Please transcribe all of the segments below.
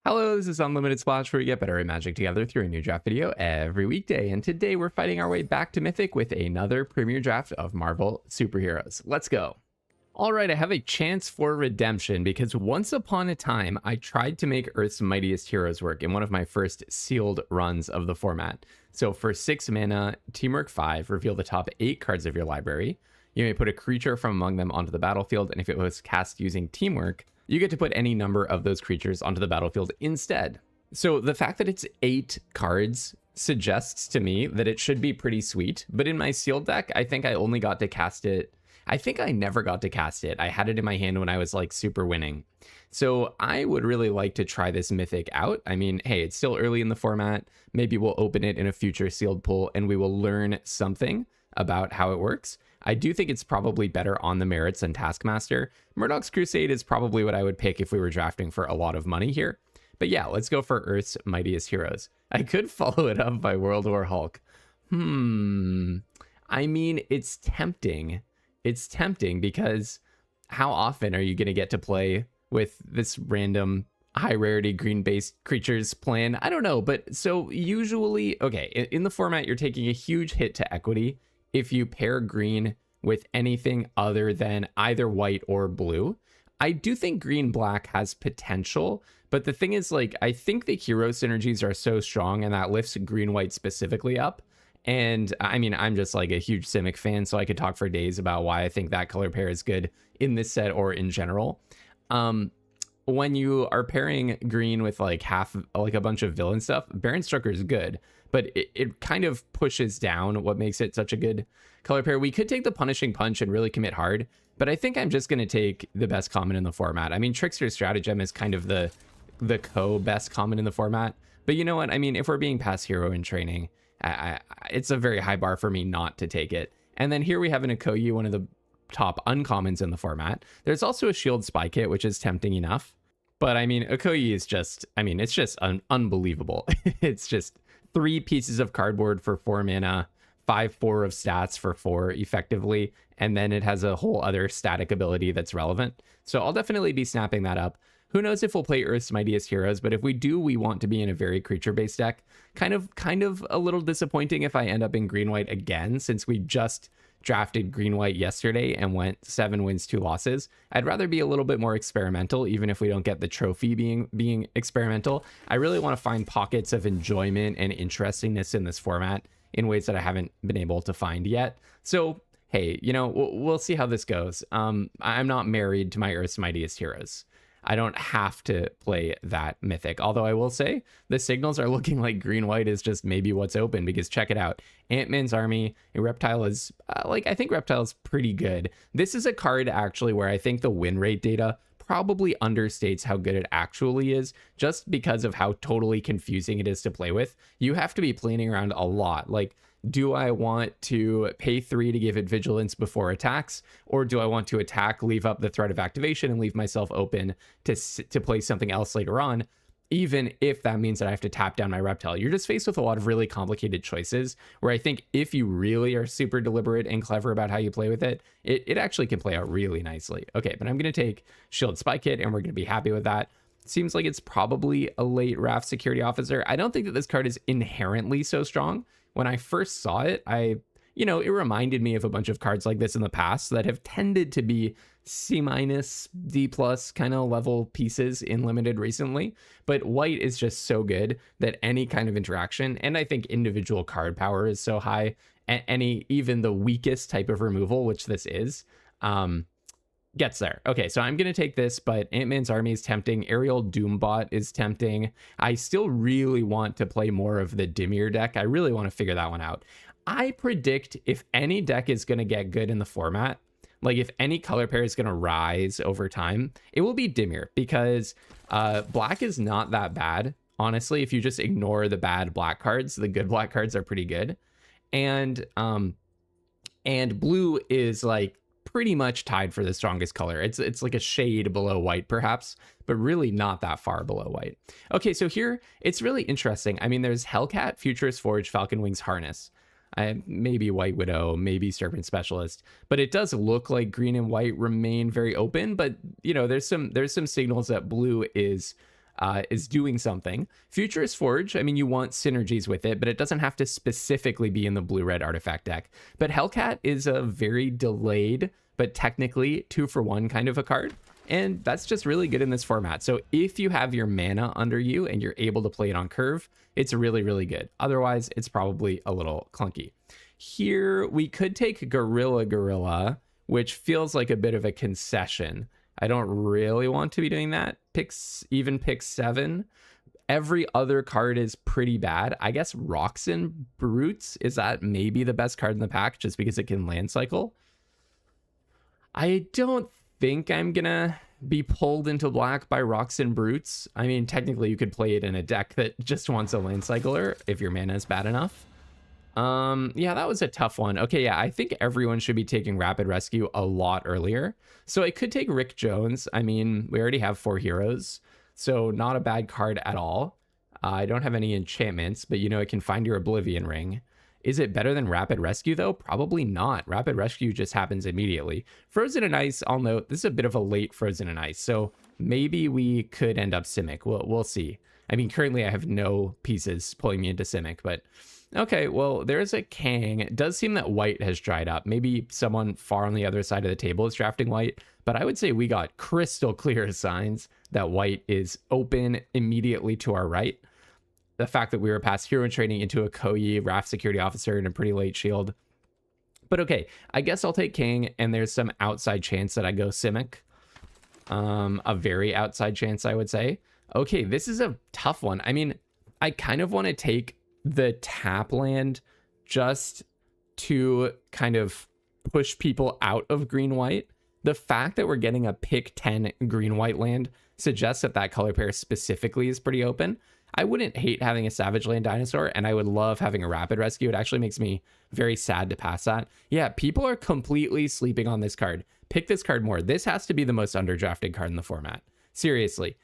Hello, this is Unlimited Splash, where we get better at Magic together through a new draft video every weekday. And today we're fighting our way back to Mythic with another Premier Draft of Marvel superheroes. Let's go. All right, I have a chance for redemption because once upon a time, I tried to make Earth's Mightiest Heroes work in one of my first sealed runs of the format. So for 6 mana, Teamwork 5, reveal the top 8 cards of your library. You may put a creature from among them onto the battlefield, and if it was cast using Teamwork, you get to put any number of those creatures onto the battlefield instead. So the fact that it's 8 cards suggests to me that it should be pretty sweet, but in my sealed deck, I think I only got to cast it. I think I never got to cast it. I had it in my hand when I was like super winning. So I would really like to try this Mythic out. I mean, hey, it's still early in the format. Maybe we'll open it in a future sealed pool and we will learn something about how it works. I do think it's probably better on the merits than Taskmaster. Murdoch's Crusade is probably what I would pick if we were drafting for a lot of money here. But yeah, let's go for Earth's Mightiest Heroes. I could follow it up by World War Hulk. I mean, it's tempting. It's tempting because how often are you going to get to play with this random high rarity green based creatures plan? I don't know, but so usually, okay, in the format, you're taking a huge hit to equity if you pair green with anything other than either white or blue. I do think green black has potential, but the thing is, like, I think the hero synergies are so strong and that lifts green white specifically up. And I mean, I'm just like a huge Simic fan, so I could talk for days about why I think that color pair is good in this set or in general. When you are pairing green with like a bunch of villain stuff, Baron Strucker is good, but it kind of pushes down what makes it such a good color pair. We could take the Punishing Punch and really commit hard, but I think I'm just going to take the best common in the format. I mean, Trickster's Stratagem is kind of the best common in the format, but you know what? I mean, if we're being past hero in training, it's a very high bar for me not to take it. And then here we have an Okoye, one of the top uncommons in the format. There's also a Shield Spy Kit, which is tempting enough. But I mean, Okoye is just, I mean, it's just unbelievable. It's just 3 pieces of cardboard for 4 mana, 5/4 of stats for 4 effectively, and then it has a whole other static ability that's relevant. So I'll definitely be snapping that up. Who knows if we'll play Earth's Mightiest Heroes, but if we do, we want to be in a very creature-based deck. Kind of a little disappointing if I end up in green-white again, since we just drafted green-white yesterday and went 7 wins, 2 losses. I'd rather be a little bit more experimental, even if we don't get the trophy being experimental. I really want to find pockets of enjoyment and interestingness in this format in ways that I haven't been able to find yet. So, hey, you know, we'll see how this goes. I'm not married to my Earth's Mightiest Heroes. I don't have to play that Mythic. Although I will say the signals are looking like green-white is just maybe what's open, because check it out. Ant-Man's Army, a Reptile is, I think Reptile is pretty good. This is a card actually where I think the win rate data probably understates how good it actually is, just because of how totally confusing it is to play with. You have to be playing around a lot. Like, do I want to pay 3 to give it vigilance before attacks? Or do I want to attack, leave up the threat of activation, and leave myself open to play something else later on, even if that means that I have to tap down my Reptile? You're just faced with a lot of really complicated choices, where I think if you really are super deliberate and clever about how you play with it, it actually can play out really nicely. Okay, but I'm going to take Shield Spy Kit, and we're going to be happy with that. Seems like it's probably a late Raft Security Officer. I don't think that this card is inherently so strong. When I first saw it, it reminded me of a bunch of cards like this in the past that have tended to be C-, D+ kind of level pieces in limited recently. But white is just so good that any kind of interaction, and I think individual card power is so high, even the weakest type of removal, which this is, gets there. Okay, so I'm going to take this, but Ant-Man's Army is tempting. Aerial Doombot is tempting. I still really want to play more of the Dimir deck. I really want to figure that one out. I predict if any deck is going to get good in the format, like if any color pair is going to rise over time, it will be Dimir, because black is not that bad. Honestly, if you just ignore the bad black cards, the good black cards are pretty good. And blue is like pretty much tied for the strongest color. It's like a shade below white perhaps, but really not that far below white. Okay, so here it's really interesting. I mean, there's Hellcat, Futurist Forge, Falcon Wings Harness, maybe White Widow, maybe Serpent Specialist, but it does look like green and white remain very open. But you know, there's some signals that blue is is doing something. Futurist Forge, I mean, you want synergies with it, but it doesn't have to specifically be in the blue-red artifact deck. But Hellcat is a very delayed, but technically 2-for-1 kind of a card. And that's just really good in this format. So if you have your mana under you and you're able to play it on curve, it's really, really good. Otherwise, it's probably a little clunky. Here, we could take Gorilla, which feels like a bit of a concession. I don't really want to be doing that. Pick 7. Every other card is pretty bad. I guess Roxin Brutes, is that maybe the best card in the pack just because it can land cycle? I don't think I'm gonna be pulled into black by Roxin Brutes. I mean, technically you could play it in a deck that just wants a land cycler if your mana is bad enough. Yeah, that was a tough one. Okay, yeah, I think everyone should be taking Rapid Rescue a lot earlier. So I could take Rick Jones. I mean, we already have 4 heroes, so not a bad card at all. I don't have any enchantments, but you know, it can find your Oblivion Ring. Is it better than Rapid Rescue though? Probably not. Rapid Rescue just happens immediately. Frozen in Ice, I'll note, this is a bit of a late Frozen in Ice, so maybe we could end up Simic. We'll see. I mean, currently I have no pieces pulling me into Simic, but okay, well, there's a Kang. It does seem that white has dried up. Maybe someone far on the other side of the table is drafting white, but I would say we got crystal clear signs that white is open immediately to our right. The fact that we were past hero training into a Koyi, Raft Security Officer, and a pretty late shield. But okay, I guess I'll take King, and there's some outside chance that I go Simic. A very outside chance, I would say. Okay, this is a tough one. I mean, I kind of want to take the tap land just to kind of push people out of green-white. The fact that we're getting a pick 10 green-white land suggests that that color pair specifically is pretty open. I wouldn't hate having a Savage Land Dinosaur, and I would love having a Rapid Rescue. It actually makes me very sad to pass that. Yeah, people are completely sleeping on this card. Pick this card more. This has to be the most underdrafted card in the format. Seriously.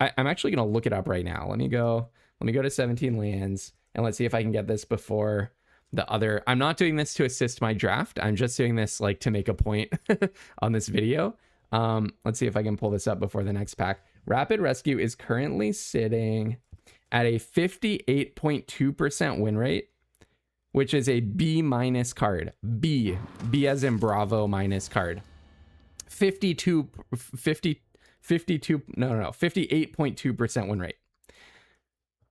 I'm actually going to look it up right now. Let me go to 17 lands, and let's see if I can get this before the other. I'm not doing this to assist my draft. I'm just doing this like to make a point on this video. Let's see if I can pull this up before the next pack. Rapid Rescue is currently sitting at a 58.2% win rate, which is a B minus card. B as in Bravo minus card. 58.2% win rate.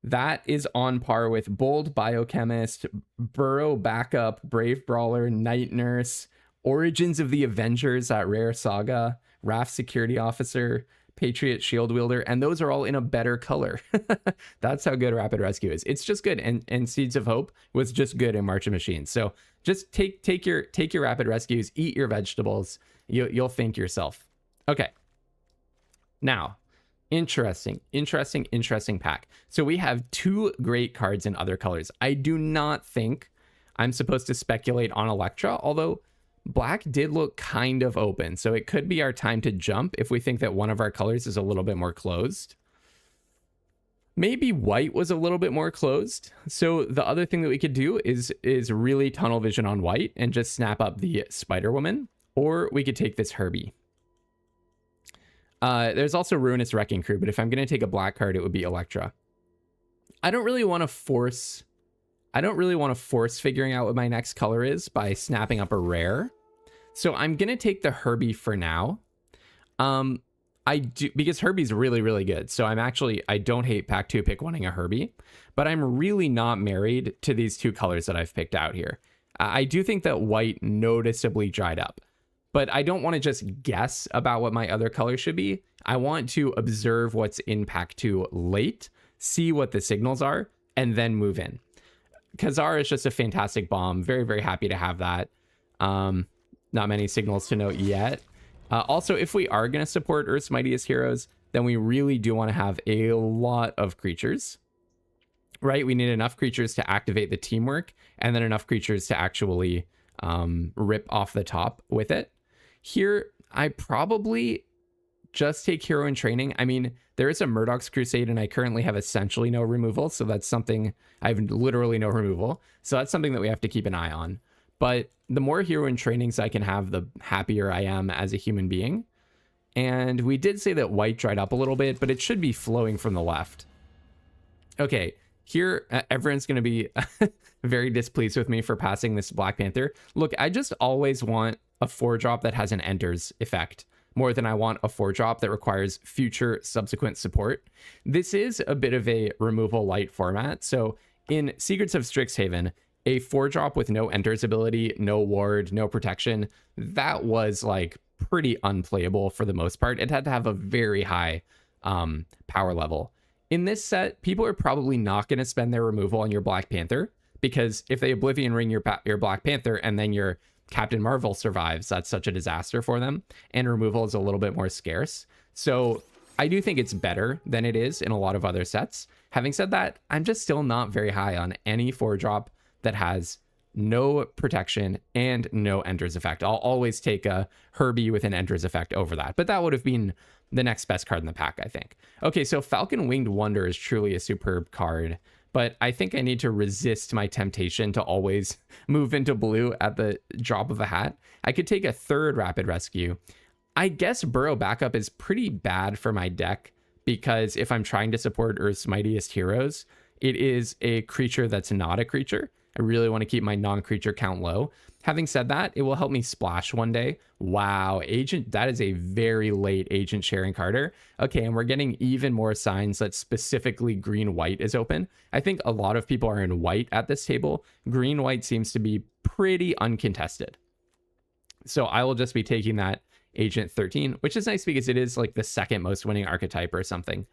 That is on par with Bold Biochemist, Burrow Backup, Brave Brawler, Night Nurse, Origins of the Avengers, that rare saga, Raft Security Officer, Patriot Shield Wielder, and those are all in a better color. That's how good Rapid Rescue is. It's just good, and Seeds of Hope was just good in March of Machines. So just take your Rapid Rescues, eat your vegetables. You'll thank yourself. Okay. Now, interesting pack. So we have 2 great cards in other colors. I do not think I'm supposed to speculate on Electra, although black did look kind of open, so it could be our time to jump if we think that one of our colors is a little bit more closed. Maybe white was a little bit more closed. So the other thing that we could do is really tunnel vision on white and just snap up the Spider Woman, or we could take this Herbie. There's also Ruinous Wrecking Crew, but if I'm going to take a black card, it would be Electra. I don't really want to force figuring out what my next color is by snapping up a rare. So I'm going to take the Herbie for now. I do, because Herbie's really, really good. So I don't hate pack 2 pick wanting a Herbie, but I'm really not married to these 2 colors that I've picked out here. I do think that white noticeably dried up, but I don't want to just guess about what my other color should be. I want to observe what's in pack 2 late, see what the signals are, and then move in. Khazar is just a fantastic bomb. Very, very happy to have that. Not many signals to note yet. Also, if we are going to support Earth's Mightiest Heroes, then we really do want to have a lot of creatures, right? We need enough creatures to activate the teamwork, and then enough creatures to actually rip off the top with it. Here, I probably just take Hero in Training. I mean, there is a Murdoch's Crusade, and I currently have essentially no removal, so that's something, I have literally no removal, so that's something that we have to keep an eye on. But the more Hero in Trainings I can have, the happier I am as a human being. And we did say that white dried up a little bit, but it should be flowing from the left. Okay, here everyone's going to be very displeased with me for passing this Black Panther. Look, I just always want a 4-drop that has an enters effect more than I want a 4-drop that requires future subsequent support. This is a bit of a removal light format. So in Secrets of Strixhaven, a 4-drop with no enters ability, no ward, no protection, that was like pretty unplayable for the most part. It had to have a very high power level. In this set, people are probably not going to spend their removal on your Black Panther, because if they Oblivion Ring your Black Panther and then your Captain Marvel survives, that's such a disaster for them, and removal is a little bit more scarce. So I do think it's better than it is in a lot of other sets. Having said that, I'm just still not very high on any 4-drop that has no protection and no enters effect. I'll always take a Herbie with an enters effect over that, but that would have been the next best card in the pack, I think. Okay, so Falcon Winged Wonder is truly a superb card, but I think I need to resist my temptation to always move into blue at the drop of a hat. I could take a 3rd Rapid Rescue. I guess Burrow Backup is pretty bad for my deck, because if I'm trying to support Earth's Mightiest Heroes, it is a creature that's not a creature. I really want to keep my non-creature count low. Having said that, it will help me splash one day. Wow, Agent, that is a very late Agent Sharing Carter. Okay, and we're getting even more signs that specifically green-white is open. I think a lot of people are in white at this table. Green-white seems to be pretty uncontested. So I will just be taking that Agent 13, which is nice because it is like the 2nd most winning archetype or something.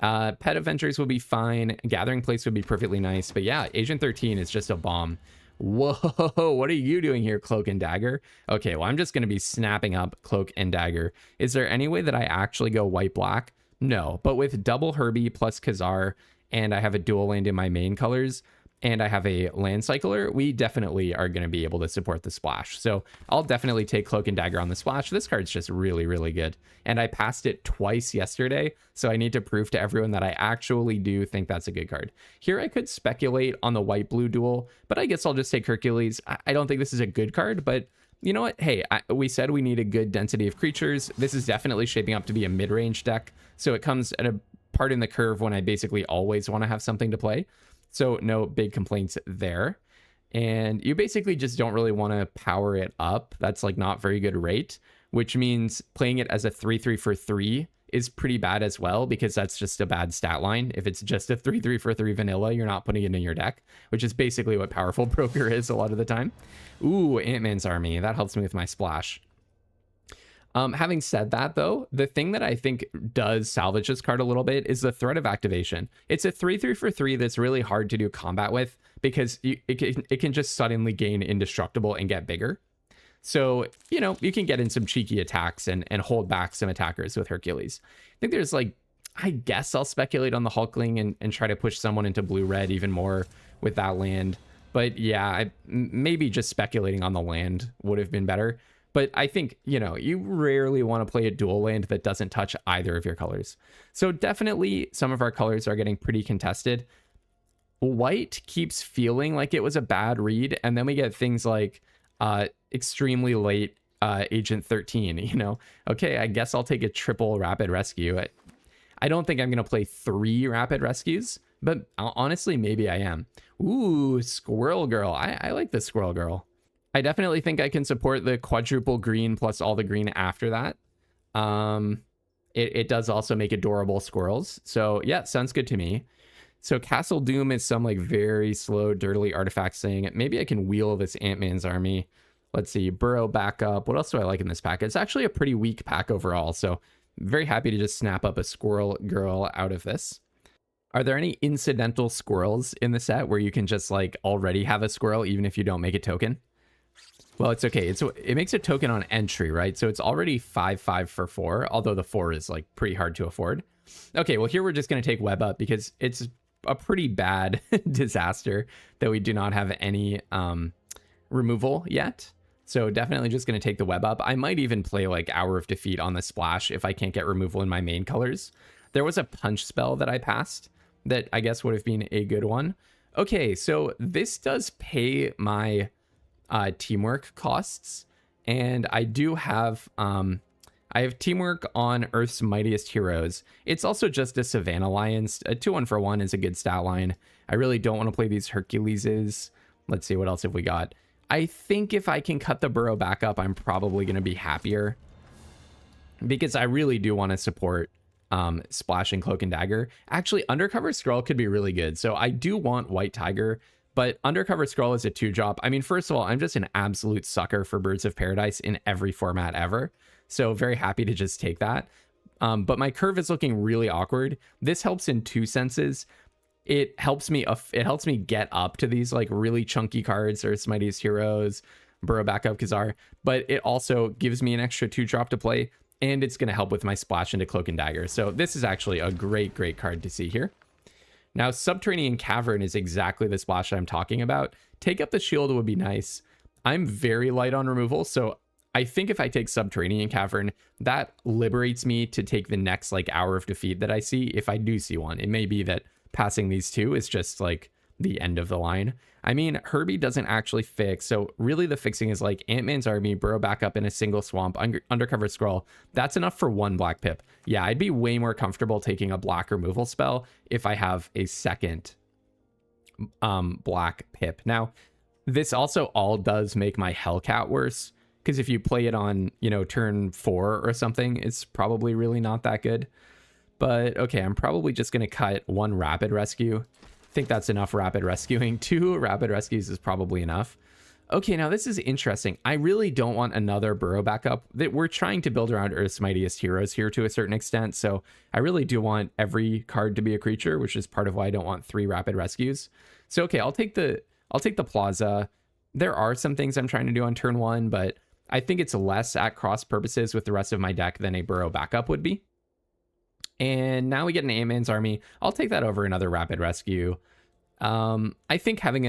Pet Adventures will be fine. Gathering Place would be perfectly nice. But yeah, Agent 13 is just a bomb. Whoa, what are you doing here, Cloak and Dagger? Okay, well, I'm just going to be snapping up Cloak and Dagger. Is there any way that I actually go white-black? No, but with double Herbie plus Khazar, and I have a dual land in my main colors, and I have a land cycler, we definitely are going to be able to support the splash. So I'll definitely take Cloak and Dagger on the splash. This card's just really, really good. And I passed it twice yesterday, so I need to prove to everyone that I actually do think that's a good card. Here I could speculate on the white-blue duel, but I guess I'll just take Hercules. I don't think this is a good card, but you know what? Hey, we said we need a good density of creatures. This is definitely shaping up to be a mid-range deck, so it comes at a part in the curve when I basically always want to have something to play. So no big complaints there. And you basically just don't really want to power it up. That's like not very good rate, which means playing it as a 3/3 for 3 is pretty bad as well, because that's just a bad stat line. If it's just a 3/3 for 3 vanilla, you're not putting it in your deck, which is basically what Powerful Broker is a lot of the time. Ooh, Ant-Man's Army. That helps me with my splash. Having said that, though, the thing that I think does salvage this card a little bit is the threat of activation. It's a 3/3 for 3 that's really hard to do combat with, because it can just suddenly gain indestructible and get bigger. So, you know, you can get in some cheeky attacks and hold back some attackers with Hercules. I think there's like, I guess I'll speculate on the Hulkling and try to push someone into blue-red even more with that land. But yeah, maybe just speculating on the land would have been better. But I think, you know, you rarely want to play a dual land that doesn't touch either of your colors. So definitely some of our colors are getting pretty contested. White keeps feeling like it was a bad read, and then we get things like extremely late Agent 13, you know. Okay, I guess I'll take a triple Rapid Rescue. I don't think I'm going to play 3 Rapid Rescues, but honestly, maybe I am. Ooh, Squirrel Girl. I like the Squirrel Girl. I definitely think I can support the quadruple green plus all the green after that. It does also make adorable squirrels. So yeah, sounds good to me. So Castle Doom is some like very slow, dirtily artifact thing. Maybe I can wheel this Ant-Man's Army. Let's see, Burrow Backup. What else do I like in this pack? It's actually a pretty weak pack overall. So I'm very happy to just snap up a Squirrel Girl out of this. Are there any incidental squirrels in the set where you can just like already have a squirrel even if you don't make a token? Well, it's okay. It makes a token on entry, right? So it's already 5/5 for 4, although the 4 is like pretty hard to afford. Okay, well here we're just going to take Web Up because it's a pretty bad disaster that we do not have any removal yet. So definitely just going to take the Web Up. I might even play like Hour of Defeat on the splash if I can't get removal in my main colors. There was a punch spell that I passed that I guess would have been a good one. Okay, so this does pay my teamwork costs, and I do have I have Teamwork on Earth's Mightiest Heroes. It's also just a Savannah Lions. A 2-1 for 1 is a good stat line. I really don't want to play these Herculeses. Let's see, what else have we got? I think if I can cut the Burrow back up, I'm probably going to be happier. Because I really do want to support Splash and Cloak and Dagger. Actually, Undercover Scroll could be really good. So I do want White Tiger, but Undercover Scroll is a 2-drop. I mean, first of all, I'm just an absolute sucker for Birds of Paradise in every format ever. So very happy to just take that. But my curve is looking really awkward. This helps in 2 senses. It helps me get up to these like really chunky cards, Earth's Mightiest Heroes, Burrow Backup Kazar, but it also gives me an extra 2-drop to play, and it's going to help with my splash into Cloak and Dagger. So this is actually a great card to see here. Now, Subterranean Cavern is exactly the splash I'm talking about. Take up the shield would be nice. I'm very light on removal, so I think if I take Subterranean Cavern, that liberates me to take the next like Hour of Defeat that I see, if I do see one. It may be that passing these 2 is just like the end of the line. I mean, Herbie doesn't actually fix, so really the fixing is like Ant-Man's Army, Burrow Backup in a single swamp, Undercover Scroll. That's enough for 1 black pip. Yeah, I'd be way more comfortable taking a black removal spell if I have a second black pip. Now, this also all does make my Hellcat worse, because if you play it on, you know, turn 4 or something, it's probably really not that good. But okay, I'm probably just going to cut 1 Rapid Rescue. I think that's enough Rapid Rescuing. 2 Rapid Rescues is probably enough. Okay, now this is interesting. I really don't want another Burrow Backup. That we're trying to build around Earth's Mightiest Heroes here to a certain extent, so I really do want every card to be a creature, which is part of why I don't want 3 Rapid Rescues. So okay, I'll take the Plaza. There are some things I'm trying to do on turn 1, but I think it's less at cross purposes with the rest of my deck than a Burrow Backup would be. And now we get an Ant-Man's Army. I'll take that over another Rapid Rescue. I think having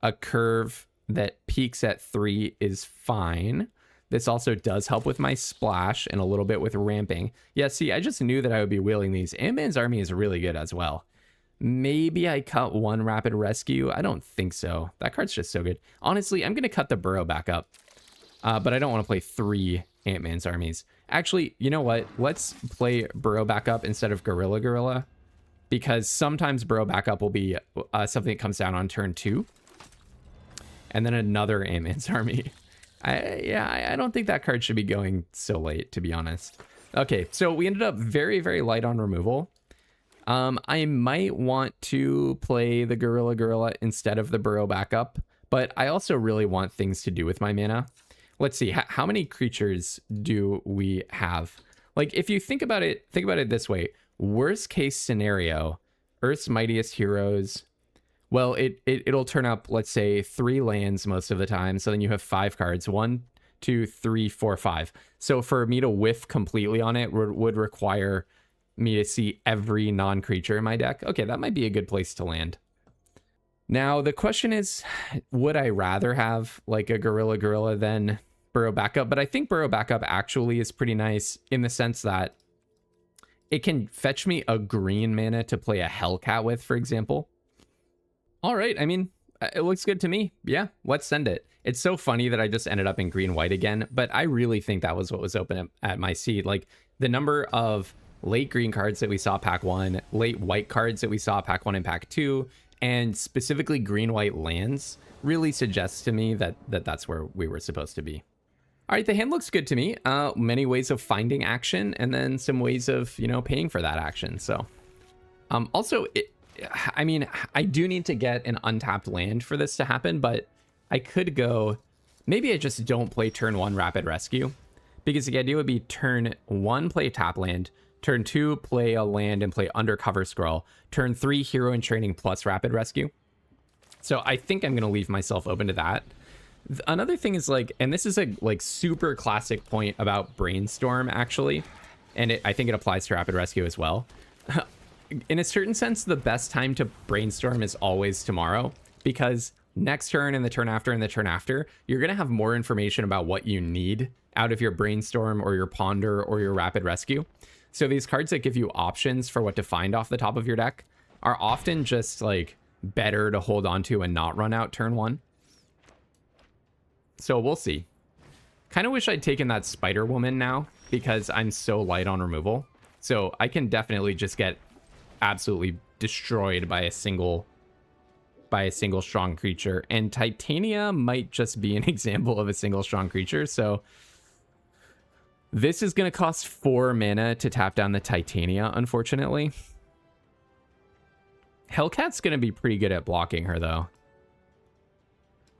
a curve that peaks at 3 is fine. This also does help with my splash and a little bit with ramping. Yeah, see, I just knew that I would be wheeling these. Ant-Man's Army is really good as well. Maybe I cut 1 Rapid Rescue. I don't think so. That card's just so good. Honestly, I'm going to cut the Burrow back up. But I don't want to play 3 Ant-Man's Armies. Actually, you know what? Let's play Burrow Backup instead of Gorilla, because sometimes Burrow Backup will be something that comes down on turn 2. And then another Ant-Man's Army. I don't think that card should be going so late, to be honest. Okay, so we ended up very light on removal. I might want to play the Gorilla instead of the Burrow Backup, but I also really want things to do with my mana. Let's see, how many creatures do we have? Like, if you think about it this way. Worst case scenario, Earth's Mightiest Heroes. Well, it'll turn up, let's say, 3 lands most of the time. So then you have 5 cards. 1, 2, 3, 4, 5. So for me to whiff completely on it would require me to see every non-creature in my deck. Okay, that might be a good place to land. Now, the question is, would I rather have like a Gorilla than Burrow Backup? But I think Burrow Backup actually is pretty nice in the sense that it can fetch me a green mana to play a Hellcat with, for example. All right, I mean, it looks good to me. Yeah, let's send it. It's so funny that I just ended up in green-white again, but I really think that was what was open at my seed. Like, the number of late green cards that we saw pack 1, late white cards that we saw pack 1 and pack 2, and specifically green-white lands really suggests to me that that's where we were supposed to be. All right, the hand looks good to me. Many ways of finding action, and then some ways of, you know, paying for that action. So, also, I mean, I do need to get an untapped land for this to happen, but I could go, maybe I just don't play turn 1 Rapid Rescue, because the idea would be turn 1 play tap land, turn 2 play a land and play Undercover Scroll, turn 3 Hero in Training plus Rapid Rescue. So I think I'm going to leave myself open to that. Another thing is like, and this is a like super classic point about Brainstorm actually, and I think it applies to Rapid Rescue as well. In a certain sense, the best time to brainstorm is always tomorrow, because next turn and the turn after and the turn after, you're going to have more information about what you need out of your brainstorm or your ponder or your Rapid Rescue. So these cards that give you options for what to find off the top of your deck are often just like better to hold on to and not run out turn 1. So we'll see. Kind of wish I'd taken that Spider Woman now, because I'm so light on removal. So I can definitely just get absolutely destroyed by a single strong creature. And Titania might just be an example of a single strong creature. So this is going to cost 4 mana to tap down the Titania, unfortunately. Hellcat's going to be pretty good at blocking her, though.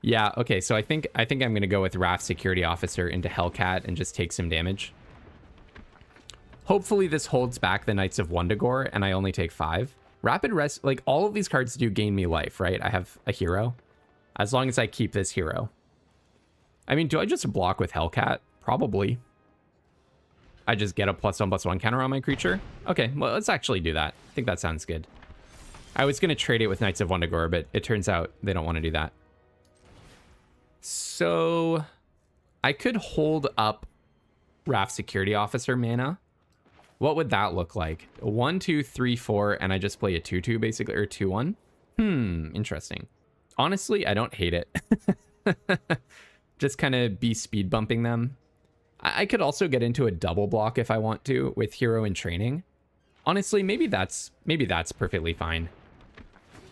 Yeah, okay, so I think I'm going to go with Raft Security Officer into Hellcat and just take some damage. Hopefully this holds back the Knights of Wundagore and I only take 5. Rapid Rest, like, all of these cards do gain me life, right? I have a hero. As long as I keep this hero. I mean, do I just block with Hellcat? Probably. I just get a +1/+1 counter on my creature? Okay, well, let's actually do that. I think that sounds good. I was going to trade it with Knights of Wundagore, but it turns out they don't want to do that. So I could hold up Raft Security Officer mana. What would that look like? 1, 2, 3, 4, and I just play a 2/2 basically, or 2/1. Interesting. Honestly, I don't hate it. Just kind of be speed bumping them. I could also get into a double block if I want to with Hero in Training. Honestly, maybe that's perfectly fine.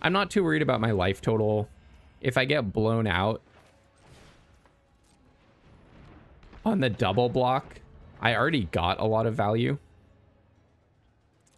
I'm not too worried about my life total. If I get blown out on the double block, I already got a lot of value.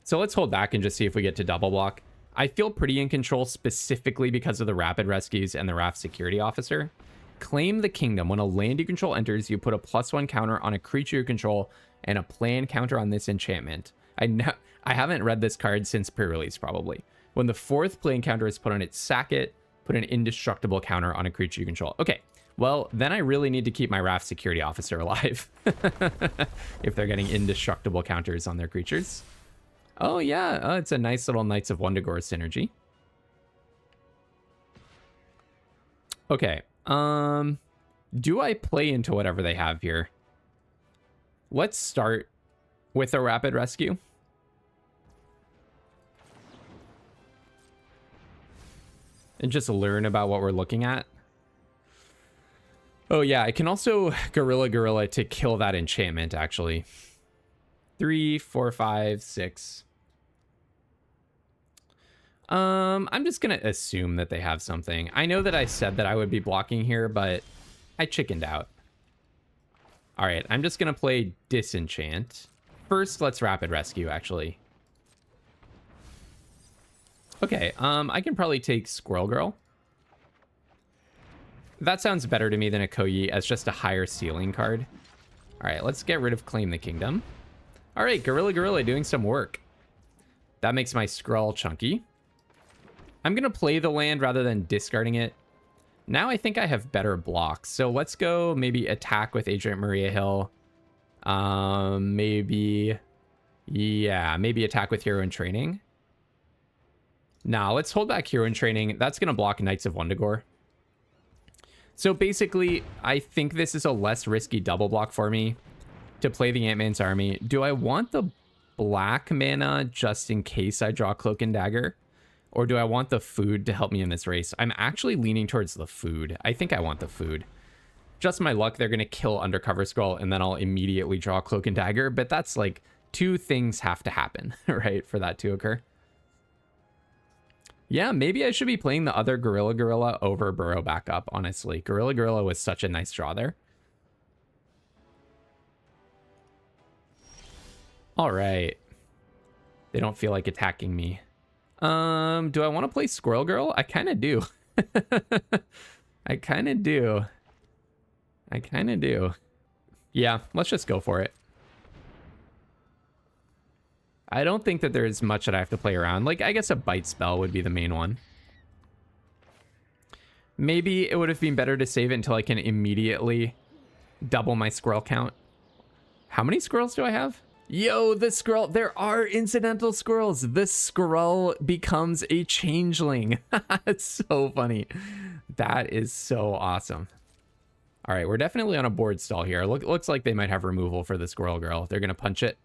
So let's hold back and just see if we get to double block. I feel pretty in control specifically because of the Rapid Rescues and the Raft Security Officer. Claim the Kingdom. When a land you control enters, you put a +1 counter on a creature you control and a plan counter on this enchantment. I haven't read this card since pre-release, probably. When the 4th plan counter is put on it, sack it. Put an indestructible counter on a creature you control. Okay, well, then I really need to keep my Raft Security Officer alive. If they're getting indestructible counters on their creatures. Oh, yeah. It's a nice little Knights of Wundagore synergy. Okay. Do I play into whatever they have here? Let's start with a Rapid Rescue. And just learn about what we're looking at. Oh, yeah. I can also Gorilla to kill that enchantment, actually. 3, 4, 5, 6. I'm just gonna assume that they have something. I know that I said that I would be blocking here, but I chickened out. All right, I'm just gonna play Disenchant. First, let's Rapid Rescue, actually. Okay, I can probably take Squirrel Girl. That sounds better to me than a Koyi as just a higher ceiling card. All right, let's get rid of Claim the Kingdom. All right, Gorilla doing some work. That makes my Skrull chunky. I'm going to play the land rather than discarding it. Now I think I have better blocks. So let's go maybe attack with Agent Maria Hill. Maybe attack with Hero in Training. Now let's hold back Hero in Training. That's going to block Knights of Wundagore. So basically, I think this is a less risky double block for me to play the Ant-Man's Army. Do I want the black mana just in case I draw Cloak and Dagger? Or do I want the food to help me in this race? I'm actually leaning towards the food. I think I want the food. Just my luck, they're going to kill Undercover Scroll, and then I'll immediately draw Cloak and Dagger. But that's like 2 things have to happen, right, for that to occur. Yeah, maybe I should be playing the other Gorilla over Burrow backup, honestly. Gorilla was such a nice draw there. All right. They don't feel like attacking me. Do I want to play Squirrel Girl? I kind of do. I kind of do. Yeah, let's just go for it. I don't think that there's much that I have to play around. Like, I guess a Bite spell would be the main one. Maybe it would have been better to save it until I can immediately double my squirrel count. How many squirrels do I have? Yo, the squirrel. There are incidental squirrels. The squirrel becomes a changeling. It's so funny. That is so awesome. All right, we're definitely on a board stall here. Looks like they might have removal for the Squirrel Girl. They're going to punch it.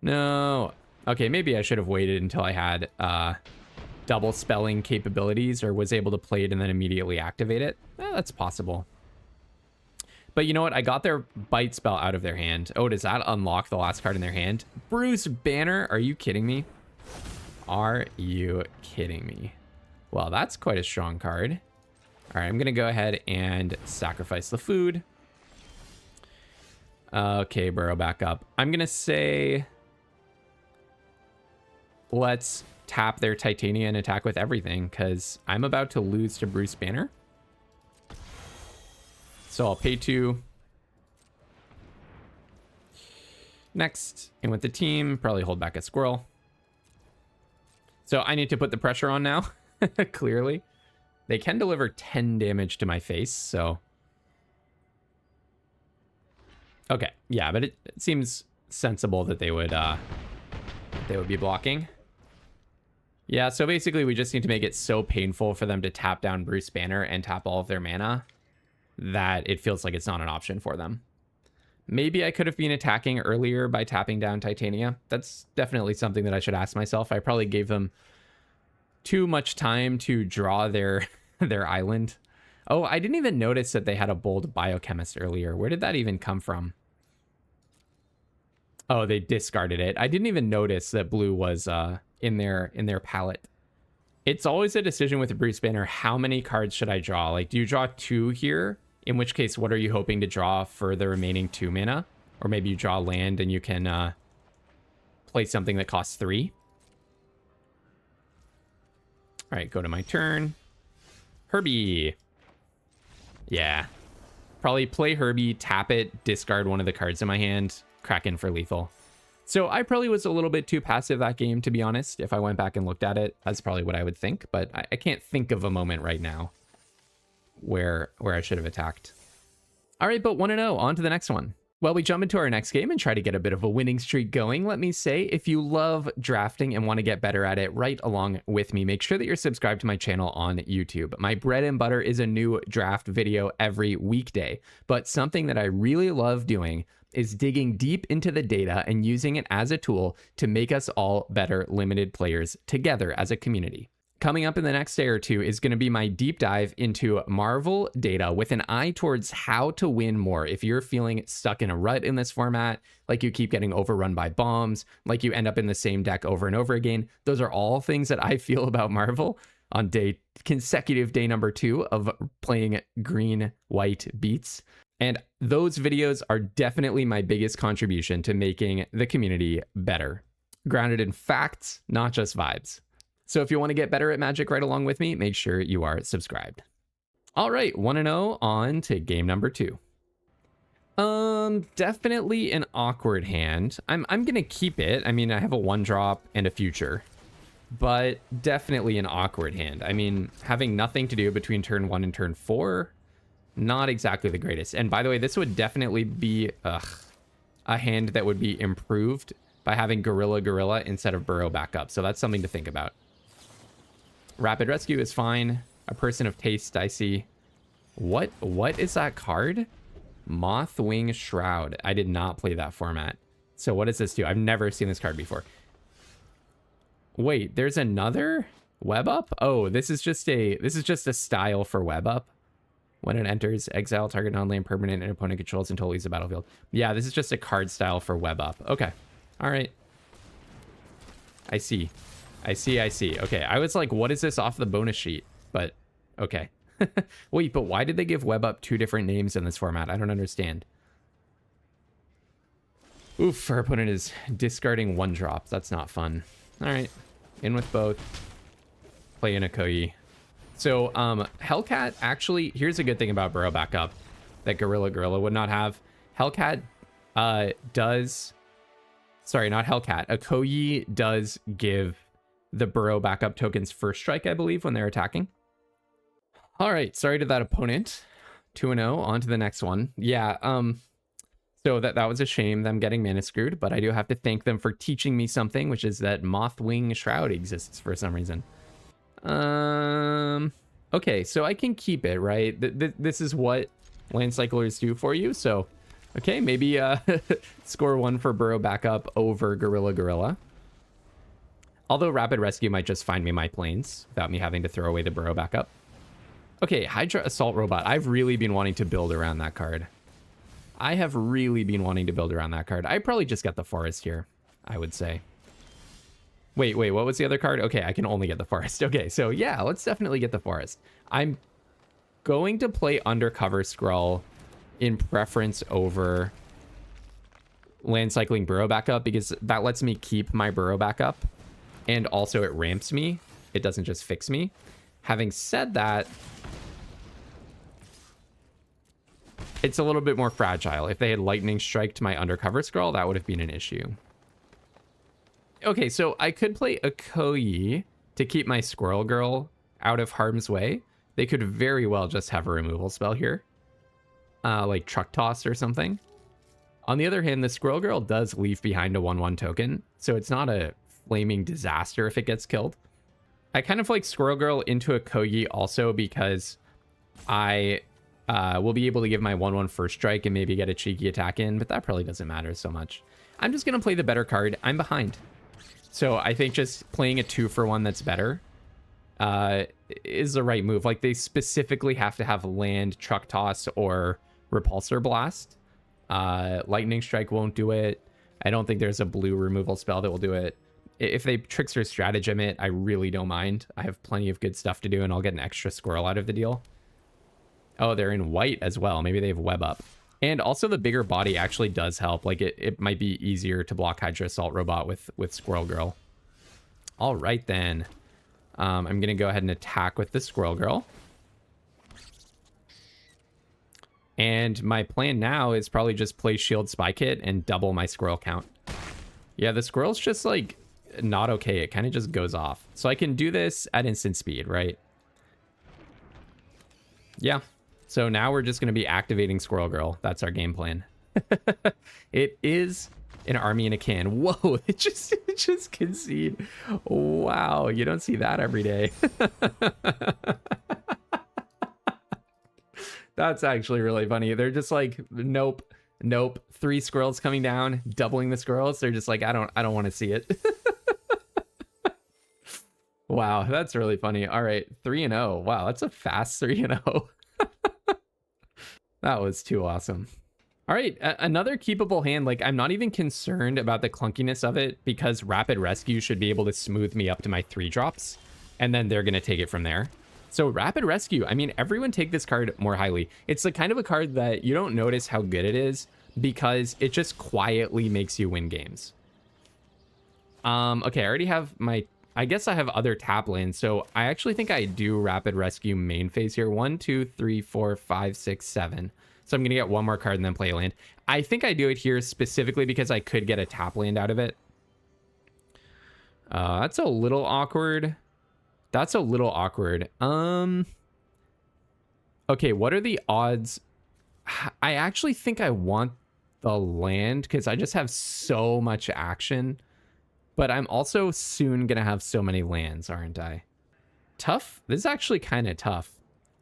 No. Okay, maybe I should have waited until I had double spelling capabilities or was able to play it and then immediately activate it. That's possible. But you know what? I got their bite spell out of their hand. Oh, does that unlock the last card in their hand? Bruce Banner? Are you kidding me? Are you kidding me? Well, that's quite a strong card. All right, I'm going to go ahead and sacrifice the food. Okay, burrow back up. I'm going to say let's tap their Titania and attack with everything because I'm about to lose to Bruce Banner. So I'll pay 2. Next, in with the team, probably hold back a squirrel. So I need to put the pressure on now, clearly. They can deliver 10 damage to my face, so... Okay, yeah, but it seems sensible that they would be blocking. Yeah, so basically we just need to make it so painful for them to tap down Bruce Banner and tap all of their mana that it feels like it's not an option for them. Maybe I could have been attacking earlier by tapping down Titania. That's definitely something that I should ask myself. I probably gave them too much time to draw their island. Oh, I didn't even notice that they had a bold biochemist earlier. Where did that even come from? Oh, they discarded it. I didn't even notice that blue was in their palette. It's always a decision with Bruce Banner. How many cards should I draw? Like, do you draw 2 here? In which case, what are you hoping to draw for the remaining 2 mana? Or maybe you draw land and you can play something that costs 3. All right, go to my turn. Herbie. Yeah. Probably play Herbie, tap it, discard one of the cards in my hand, crack in for lethal. So I probably was a little bit too passive that game, to be honest. If I went back and looked at it, that's probably what I would think. But I can't think of a moment right now where I should have attacked. All right, but 1-0, on to the next one. Well, we jump into our next game and try to get a bit of a winning streak going. Let me say, if you love drafting and want to get better at it right along with me, make sure that you're subscribed to my channel on YouTube. My bread and butter is a new draft video every weekday, but something that I really love doing is digging deep into the data and using it as a tool to make us all better limited players together as a community. Coming up in the next day or two is going to be my deep dive into Marvel data with an eye towards how to win more. If you're feeling stuck in a rut in this format, like you keep getting overrun by bombs, like you end up in the same deck over and over again, those are all things that I feel about Marvel on consecutive day number 2 of playing green-white beats. And those videos are definitely my biggest contribution to making the community better. Grounded in facts, not just vibes. So if you want to get better at Magic right along with me, make sure you are subscribed. All right, 1-0, on to game number 2. Definitely an awkward hand. I'm gonna keep it. I mean, I have a 1-drop and a future, but definitely an awkward hand. I mean, having nothing to do between turn 1 and turn 4, not exactly the greatest. And by the way, this would definitely be a hand that would be improved by having Gorilla instead of Burrow backup. So that's something to think about. Rapid Rescue is fine. A Person of Taste, I see. What is that card? Mothwing Shroud. I did not play that format. So what does this do? I've never seen this card before. Wait, there's another web up? Oh, this is just a style for web up. When it enters, exile target non-land permanent and opponent controls until it leaves the battlefield. Yeah, this is just a card style for web up. Okay. All right. I see. Okay, I was like, what is this off the bonus sheet? But, okay. Wait, but why did they give web up 2 different names in this format? I don't understand. Oof, our opponent is discarding 1-drop. That's not fun. All right, in with both. Play in a Koyi. So, Hellcat, actually, here's a good thing about Burrow backup that Gorilla would not have. Hellcat does... Sorry, not Hellcat. A Koyi does give the Burrow backup tokens first strike, I believe, when they're attacking. All right, sorry to that opponent. 2-0, on to the next one. Yeah, so that was a shame, them getting mana screwed, but I do have to thank them for teaching me something, which is that Mothwing Shroud exists for some reason. Okay, so I can keep it, right? This is what land cyclers do for you, so... Okay, maybe score 1 for Burrow backup over Gorilla. Although Rapid Rescue might just find me my planes without me having to throw away the Burrow backup. Okay, Hydra Assault Robot. I've really been wanting to build around that card. I have really been wanting to build around that card. I probably just got the forest here, I would say. Wait, what was the other card? Okay, I can only get the forest. Okay, so yeah, let's definitely get the forest. I'm going to play Undercover Scroll in preference over land cycling burrow backup because that lets me keep my burrow backup, and also it ramps me. It doesn't just fix me. Having said that, it's a little bit more fragile. If they had lightning striked my Undercover Scroll, that would have been an issue. Okay, so I could play a Koyi to keep my Squirrel Girl out of harm's way. They could very well just have a removal spell here. Like Truck Toss or something. On the other hand, the Squirrel Girl does leave behind a 1/1 token, so it's not a flaming disaster if it gets killed. I kind of like Squirrel Girl into a Koyi also because I will be able to give my 1/1 first strike and maybe get a cheeky attack in, but that probably doesn't matter so much. I'm just going to play the better card. I'm behind. So I think just playing a 2-for-1 that's better is the right move. Like, they specifically have to have land, Truck Toss, or Repulsor Blast. Lightning Strike won't do it. I don't think there's a blue removal spell that will do it. If they Trickster Stratagem it, I really don't mind. I have plenty of good stuff to do, and I'll get an extra squirrel out of the deal. Oh, they're in white as well. Maybe they have Web Up. And also the bigger body actually does help. Like, it might be easier to block Hydra Assault Robot with Squirrel Girl. All right, then. I'm going to go ahead and attack with the Squirrel Girl. And my plan now is probably just play Shield Spy Kit and double my squirrel count. Yeah, the squirrel's just, like, not okay. It kind of just goes off. So I can do this at instant speed, right? Yeah. So now we're just going to be activating Squirrel Girl. That's our game plan. It is an army in a can. Whoa, it just concede. Wow, you don't see that every day. That's actually really funny. They're just like, nope. 3 squirrels coming down, doubling the squirrels. They're just like, I don't want to see it. Wow, that's really funny. All right, 3-0. Wow, that's a fast 3-0. That was too awesome. All right, another keepable hand. Like, I'm not even concerned about the clunkiness of it because Rapid Rescue should be able to smooth me up to my 3-drops, and then they're going to take it from there. So Rapid Rescue, I mean, everyone take this card more highly. It's the kind of a card that you don't notice how good it is because it just quietly makes you win games. Okay, I already have my... I guess I have other tap lands, so I actually think I do Rapid Rescue main phase here. 1, 2, 3, 4, 5, 6, 7. So I'm going to get one more card and then play a land. I think I do it here specifically because I could get a tap land out of it. That's a little awkward. That's a little awkward. Okay, what are the odds? I actually think I want the land because I just have so much action. But I'm also soon going to have so many lands, aren't I? Tough? This is actually kind of tough.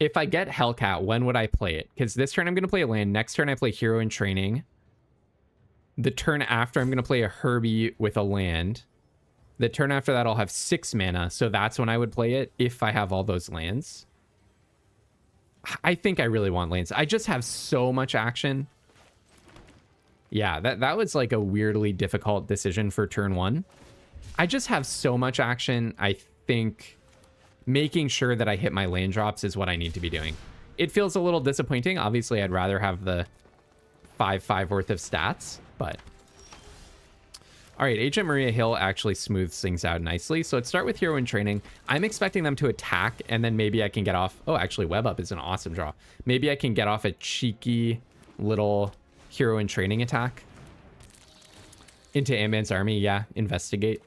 If I get Hellcat, when would I play it? Because this turn I'm going to play a land. Next turn I play Hero in Training. The turn after I'm going to play a Herbie with a land. The turn after that I'll have 6 mana. So that's when I would play it if I have all those lands. I think I really want lands. I just have so much action. Yeah, that was like a weirdly difficult decision for turn 1. I just have so much action. I think making sure that I hit my land drops is what I need to be doing. It feels a little disappointing. Obviously, I'd rather have the 5/5 worth of stats, but... All right, Agent Maria Hill actually smooths things out nicely. So let's start with Hero in Training. I'm expecting them to attack, and then maybe I can get off... Oh, actually, Web Up is an awesome draw. Maybe I can get off a cheeky little Hero in Training attack into Ant-Man's army. Yeah, Investigate.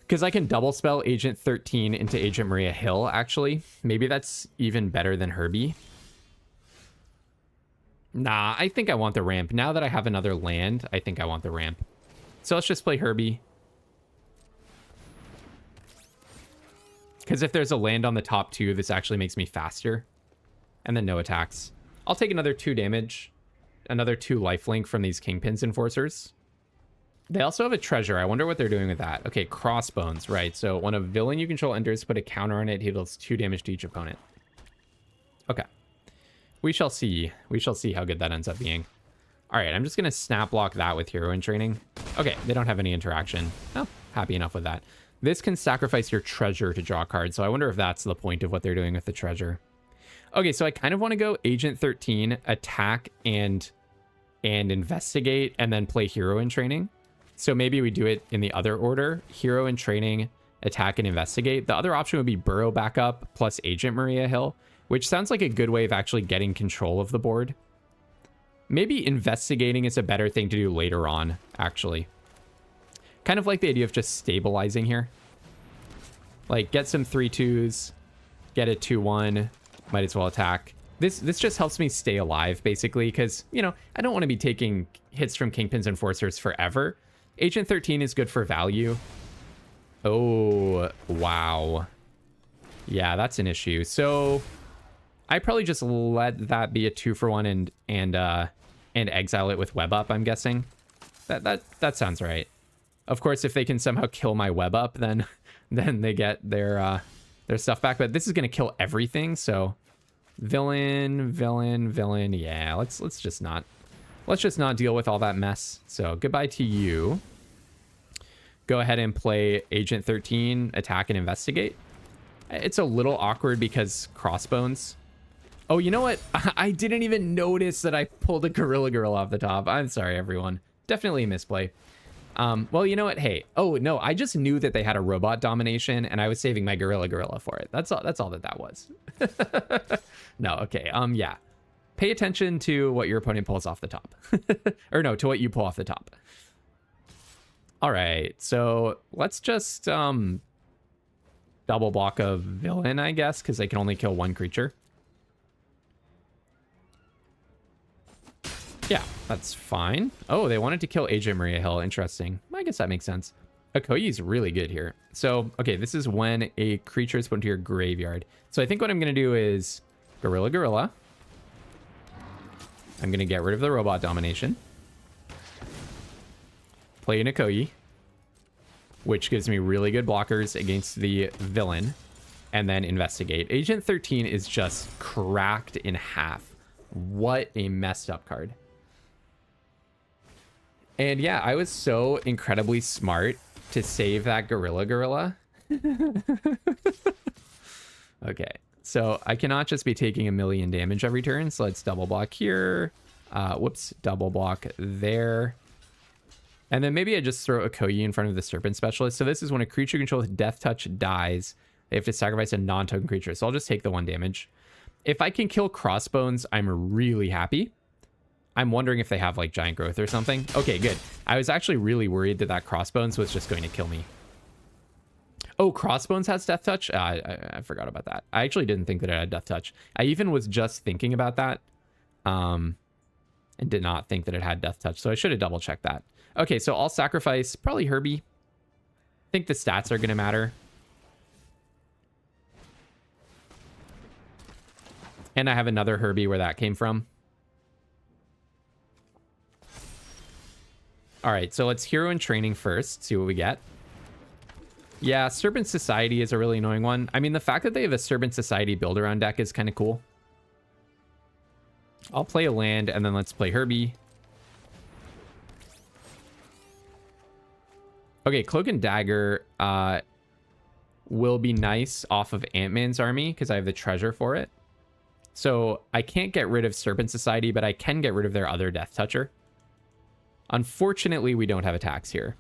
Because I can double spell Agent 13 into Agent Maria Hill, actually. Maybe that's even better than Herbie. Nah, I think I want the ramp. Now that I have another land, I think I want the ramp. So let's just play Herbie. Because if there's a land on the top 2, this actually makes me faster. And then no attacks. I'll take another 2 damage. Another 2 lifelink from these Kingpin's Enforcers. They also have a treasure. I wonder what they're doing with that. Okay, Crossbones, right. So when a villain you control enters, put a counter on it, he deals 2 damage to each opponent. Okay. We shall see. We shall see how good that ends up being. All right, I'm just going to snap block that with hero in training. Okay, they don't have any interaction. Oh, happy enough with that. This can sacrifice your treasure to draw cards, so I wonder if that's the point of what they're doing with the treasure. Okay, so I kind of want to go Agent 13, attack and investigate, and then play hero in training. So maybe we do it in the other order. Hero in training, attack and investigate. The other option would be burrow backup plus Agent Maria Hill, which sounds like a good way of actually getting control of the board. Maybe investigating is a better thing to do later on, actually. Kind of like the idea of just stabilizing here. Like, get some 3/2s, get a 2/1, might as well attack. This just helps me stay alive, basically, because, you know, I don't want to be taking hits from Kingpins and Forcers forever. Agent 13 is good for value. Oh, wow. Yeah, that's an issue. So I probably just let that be a 2-for-1 and exile it with web up, I'm guessing. That sounds right. Of course, if they can somehow kill my web up, then they get their stuff back. But this is going to kill everything, so villain. Yeah, let's just not deal with all that mess. So goodbye to you. Go ahead and play Agent 13, attack and investigate. It's a little awkward because crossbones. Oh, you know what? I didn't even notice that I pulled a Gorilla Girl off the top. I'm sorry, everyone. Definitely a misplay. Well, you know what? Hey, oh no, I just knew that they had a robot domination and I was saving my Gorilla for it. That's all that was. No, okay. Yeah. Pay attention to what your opponent pulls off the top. Or no, to what you pull off the top. All right. So let's just double block a villain, I guess, because they can only kill one creature. Yeah, that's fine. Oh, they wanted to kill Agent Maria Hill. Interesting. I guess that makes sense. Okoye's really good here. So, okay, this is when a creature is put into your graveyard. So I think what I'm going to do is Gorilla. I'm going to get rid of the robot domination. Play an Okoye, which gives me really good blockers against the villain. And then investigate. Agent 13 is just cracked in half. What a messed up card. And yeah, I was so incredibly smart to save that Gorilla. Okay, so I cannot just be taking 1,000,000 damage every turn. So let's double block here. Whoops, double block there. And then maybe I just throw Okoye in front of the Serpent Specialist. So this is when a creature controlled with Death Touch dies. They have to sacrifice a non-token creature. So I'll just take the 1 damage. If I can kill Crossbones, I'm really happy. I'm wondering if they have like Giant Growth or something. Okay, good. I was actually really worried that Crossbones was just going to kill me. Oh, Crossbones has Death Touch? I forgot about that. I actually didn't think that it had Death Touch. I even was just thinking about that. And did not think that it had Death Touch. So I should have double checked that. Okay, so I'll sacrifice probably Herbie. I think the stats are going to matter. And I have another Herbie where that came from. All right, so let's hero in training first, see what we get. Yeah, Serpent Society is a really annoying one. I mean, the fact that they have a Serpent Society build-around deck is kind of cool. I'll play a land, and then let's play Herbie. Okay, Cloak and Dagger will be nice off of Ant-Man's army, because I have the treasure for it. So I can't get rid of Serpent Society, but I can get rid of their other Death Toucher. Unfortunately, we don't have attacks here.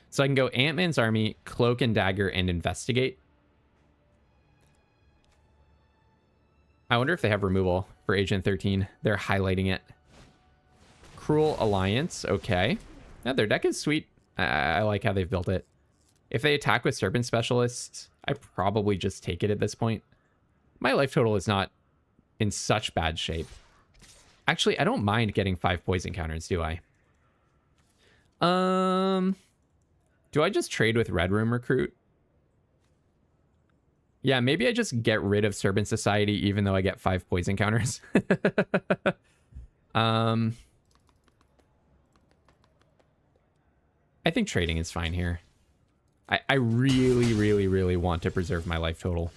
So I can go Ant-Man's army, Cloak and Dagger, and investigate. I wonder if they have removal for Agent 13. They're highlighting it. Cruel Alliance. Okay. Yeah, their deck is sweet. I like how they've built it. If they attack with Serpent Specialists, I probably just take it at this point. My life total is not in such bad shape. Actually, I don't mind getting 5 poison counters, do I? Do I just trade with Red Room Recruit? Yeah, maybe I just get rid of Serpent Society even though I get 5 poison counters. I think trading is fine here. I really want to preserve my life total.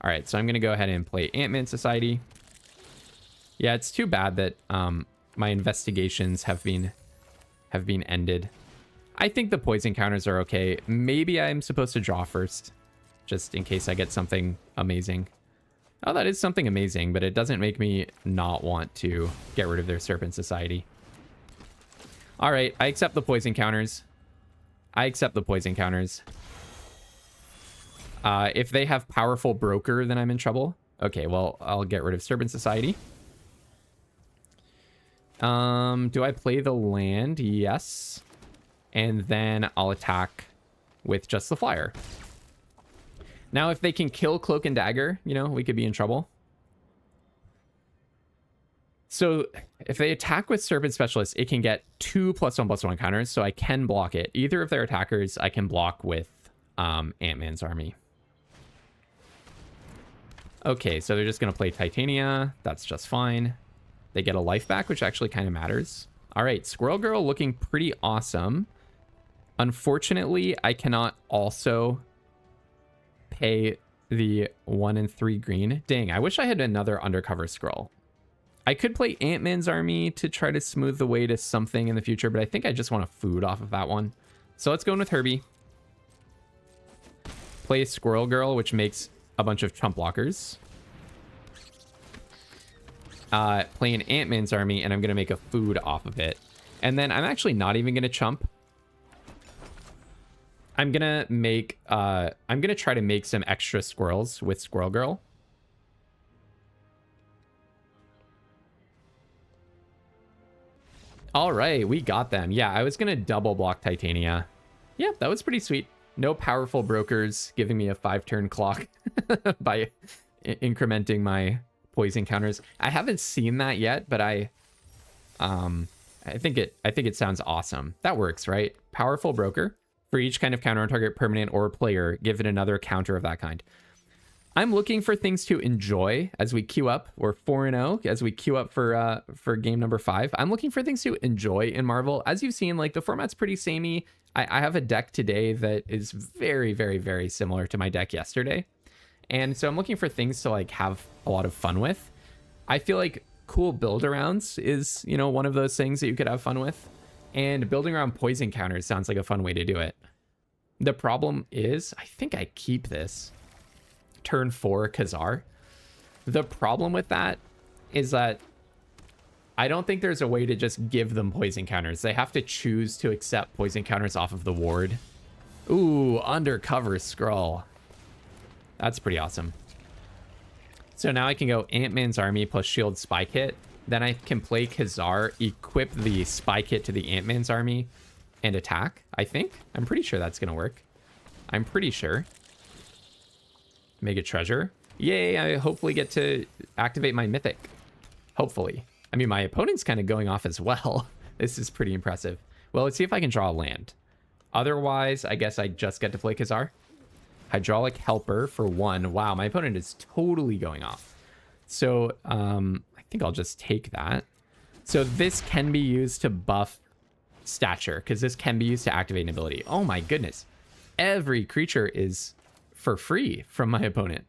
All right, so I'm going to go ahead and play Ant-Man Society. Yeah, it's too bad that my investigations have been ended. I think the poison counters are okay. Maybe I'm supposed to draw first, just in case I get something amazing. Oh, that is something amazing, but it doesn't make me not want to get rid of their Serpent Society. All right, I accept the poison counters. I accept the poison counters. If they have powerful broker, then I'm in trouble. Okay, well, I'll get rid of Serpent Society. Do I play the land? Yes. And then I'll attack with just the flyer. Now, if they can kill Cloak and Dagger, you know, we could be in trouble. So if they attack with Serpent Specialist, it can get 2 +1/+1 counters, so I can block it. Either of their attackers, I can block with Ant-Man's army. Okay, so they're just going to play Titania. That's just fine. They get a life back, which actually kind of matters. All right, Squirrel Girl looking pretty awesome. Unfortunately, I cannot also pay the 1 and 3 green. Dang, I wish I had another undercover scroll. I could play Ant-Man's army to try to smooth the way to something in the future, but I think I just want a food off of that one. So let's go in with Herbie. Play Squirrel Girl, which makes a bunch of chump blockers. Play an Ant-Man's army, and I'm going to make a food off of it. And then I'm actually not even going to chump. I'm going to make, I'm going to try to make some extra squirrels with Squirrel Girl. All right, we got them. Yeah, I was going to double block Titania. Yeah, that was pretty sweet. No powerful brokers giving me a 5-turn clock by incrementing my poison counters. I haven't seen that yet, but I think it sounds awesome. That works, right? Powerful broker. For each kind of counter on target permanent or player, give it another counter of that kind. I'm looking for things to enjoy as we queue up. We're 4-0 as we queue up for game number 5. I'm looking for things to enjoy in Marvel. As you've seen, like, the format's pretty samey. I have a deck today that is very, very, very similar to my deck yesterday. And so I'm looking for things to, like, have a lot of fun with. I feel like cool build-arounds is, you know, one of those things that you could have fun with. And building around poison counters sounds like a fun way to do it. The problem is, I think I keep this. Turn 4 Khazar. The problem with that is that I don't think there's a way to just give them poison counters. They have to choose to accept poison counters off of the ward. Ooh, undercover scroll. That's pretty awesome. So now I can go Ant-Man's army plus shield spy kit. Then I can play Khazar, equip the spy kit to the Ant-Man's army, and attack, I think. I'm pretty sure that's going to work. I'm pretty sure. Make a treasure. Yay, I hopefully get to activate my mythic. Hopefully. I mean, my opponent's kind of going off as well. This is pretty impressive. Well, let's see if I can draw a land. Otherwise, I guess I just get to play Khazar. Hydraulic Helper for 1. Wow, my opponent is totally going off. So, I think I'll just take that. So this can be used to buff Stature, because this can be used to activate an ability. Oh my goodness. Every creature is for free from my opponent.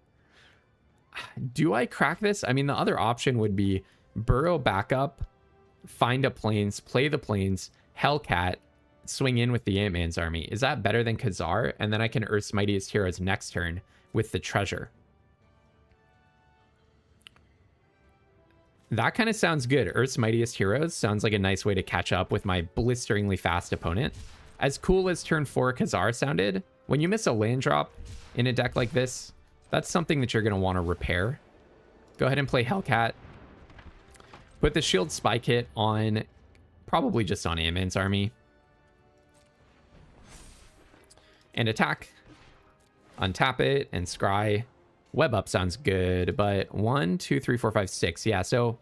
Do I crack this? I mean, the other option would be burrow backup, find a plains, play the plains, Hellcat, swing in with the Ant-Man's army. Is that better than Khazar? And then I can Earth's Mightiest Heroes next turn with the treasure. That kind of sounds good. Earth's Mightiest Heroes sounds like a nice way to catch up with my blisteringly fast opponent. As cool as turn 4 Khazar sounded, when you miss a land drop in a deck like this, that's something that you're going to want to repair. Go ahead and play Hellcat. Put the shield spy kit on, probably just on Ant-Man's army. And attack. Untap it and scry. Web up sounds good, but 1, 2, 3, 4, 5, 6. Yeah, so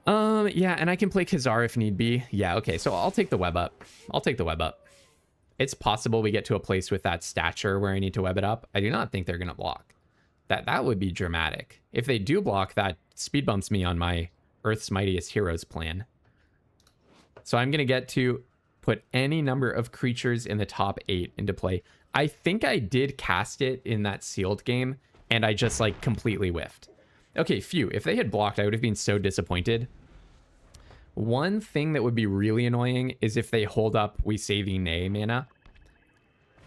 yeah, and I can play Khazar if need be. Yeah, okay, so I'll take the web up. I'll take the web up. It's possible we get to a place with that stature where I need to web it up. I do not think they're gonna block. That would be dramatic. If they do block, that speed bumps me on my Earth's Mightiest Heroes plan. So I'm gonna get to put any number of creatures in the top 8 into play. I think I did cast it in that sealed game, and I just, like, completely whiffed. Okay, phew. If they had blocked, I would have been so disappointed. One thing that would be really annoying is if they hold up We Say Thee Nay mana.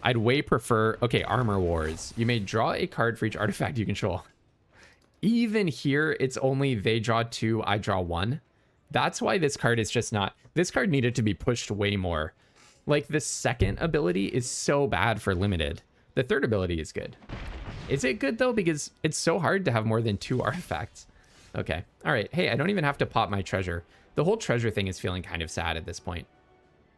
I'd way prefer... Okay, Armor Wars. You may draw a card for each artifact you control. Even here, it's only they draw 2, I draw 1. That's why this card is just not... This card needed to be pushed way more. Like, the second ability is so bad for limited. The third ability is good. Is it good, though? Because it's so hard to have more than 2 artifacts. Okay. All right. Hey, I don't even have to pop my treasure. The whole treasure thing is feeling kind of sad at this point.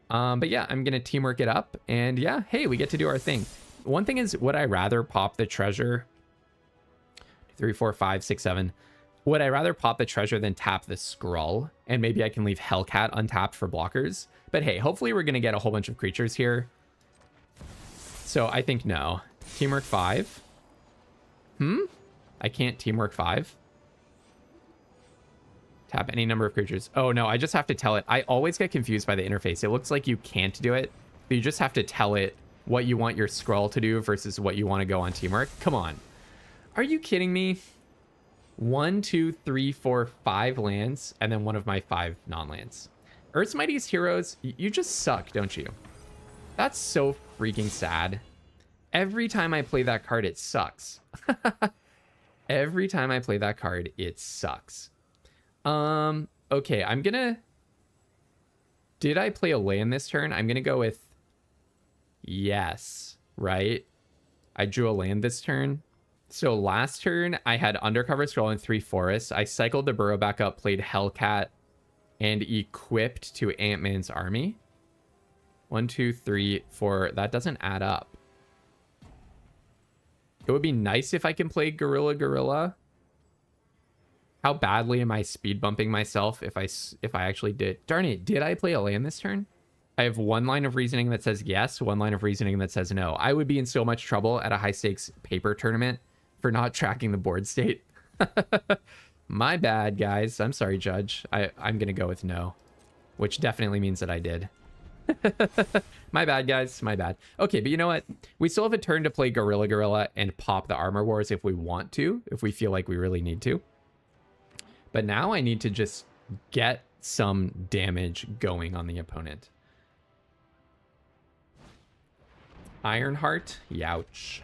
But yeah, I'm going to teamwork it up. And yeah, hey, we get to do our thing. One thing is, would I rather pop the treasure? 3, 4, 5, 6, 7. Would I rather pop the treasure than tap the scroll? And maybe I can leave Hellcat untapped for blockers. But hey, hopefully we're going to get a whole bunch of creatures here. So I think no. Teamwork 5. I can't teamwork 5. Tap any number of creatures. Oh no, I just have to tell it. I always get confused by the interface. It looks like you can't do it, but you just have to tell it what you want your scroll to do versus what you want to go on teamwork. Come on. Are you kidding me? 1, 2, 3, 4, 5 lands, and then one of my 5 non-lands. Earth's Mightiest Heroes, you just suck, don't you? That's so freaking sad. Every time I play that card, it sucks. Every time I play that card, it sucks. Okay, I'm gonna... Did I play a land this turn? I'm gonna go with... Yes, right? I drew a land this turn. So last turn, I had Undercover Scroll and 3 forests. I cycled the burrow back up, played Hellcat, and equipped to Ant-Man's army. 1, 2, 3, 4. That doesn't add up. It would be nice if I can play Gorilla. How badly am I speed bumping myself if I actually did? Darn it, did I play a land this turn? I have 1 line of reasoning that says yes, 1 line of reasoning that says no. I would be in so much trouble at a high stakes paper tournament for not tracking the board state. My bad, guys. I'm sorry, Judge. I'm going to go with no, which definitely means that I did. My bad, guys. My bad. Okay, but you know what? We still have a turn to play Gorilla and pop the Armor Wars if we want to, if we feel like we really need to. But now I need to just get some damage going on the opponent. Ironheart, youch.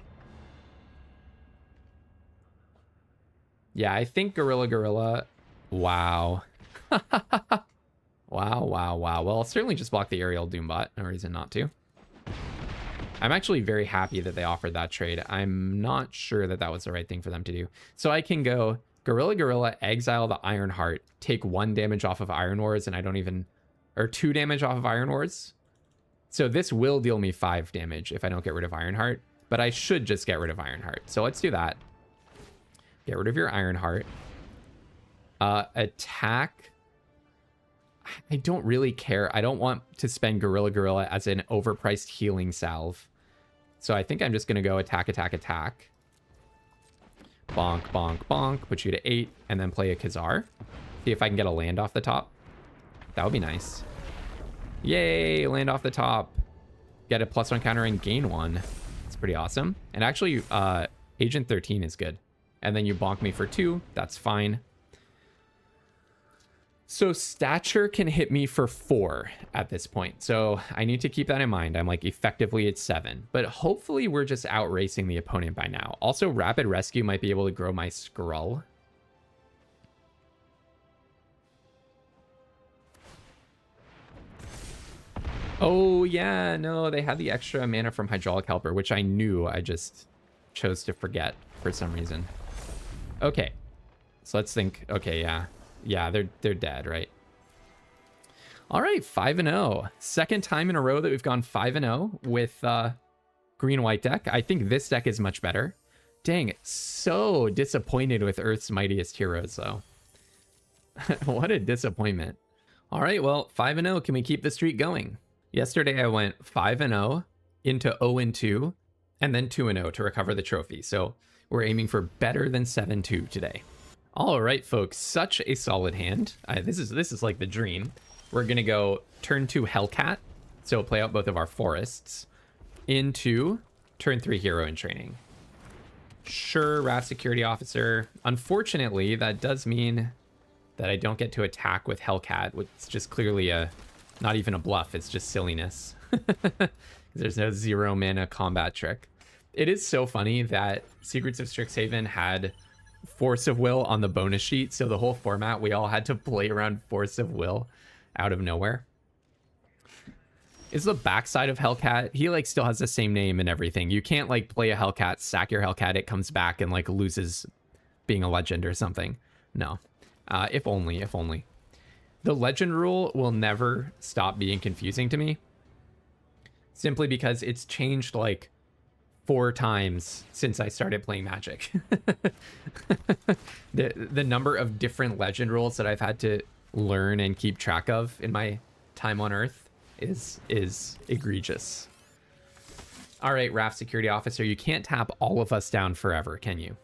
Yeah, I think Gorilla. Wow. Wow. Well, I'll certainly just block the Aerial Doombot. No reason not to. I'm actually very happy that they offered that trade. I'm not sure that that was the right thing for them to do. So I can go Gorilla, exile the Ironheart, take 1 damage off of Iron Wars, and I don't even... Or 2 damage off of Iron Wars. So this will deal me 5 damage if I don't get rid of Ironheart. But I should just get rid of Ironheart. So let's do that. Get rid of your Ironheart. Attack. I don't really care. I don't want to spend Gorilla as an overpriced healing salve. So I think I'm just going to go attack. Bonk. Put you to 8 and then play a Khazar. See if I can get a land off the top. That would be nice. Yay, land off the top. Get a +1 counter and gain 1. It's pretty awesome. And actually, Agent 13 is good. And then you bonk me for 2. That's fine. So Stature can hit me for 4 at this point. So I need to keep that in mind. I'm like effectively at 7. But hopefully we're just outracing the opponent by now. Also, Rapid Rescue might be able to grow my Skrull. Oh, yeah, no, they had the extra mana from Hydraulic Helper, which I knew. I just chose to forget for some reason. Okay, so let's think. Okay, yeah, they're dead, right? All right, 5-0. Second time in a row that we've gone 5-0 with green-white deck. I think this deck is much better. Dang, so disappointed with Earth's Mightiest Heroes, though. What a disappointment. All right, well, 5-0. Can we keep the streak going? Yesterday, I went 5-0 into 0-2, and then 2-0 to recover the trophy. So we're aiming for better than 7-2 today. All right, folks, such a solid hand. This is like the dream. We're going to go turn 2 Hellcat, so play out both of our forests, into turn 3 Hero in Training. Sure, Raft Security Officer. Unfortunately, that does mean that I don't get to attack with Hellcat, which is just clearly not even a bluff. It's just silliness. There's no 0 mana combat trick. It is so funny that Secrets of Strixhaven had Force of Will on the bonus sheet. So the whole format, we all had to play around Force of Will out of nowhere. Is the backside of Hellcat, he like still has the same name and everything. You can't like play a Hellcat, sack your Hellcat, it comes back and like loses being a legend or something. No. If only. The legend rule will never stop being confusing to me. Simply because it's changed like 4 times since I started playing Magic. The number of different legend rules that I've had to learn and keep track of in my time on Earth is egregious. All right, Raft Security Officer, you can't tap all of us down forever, can you?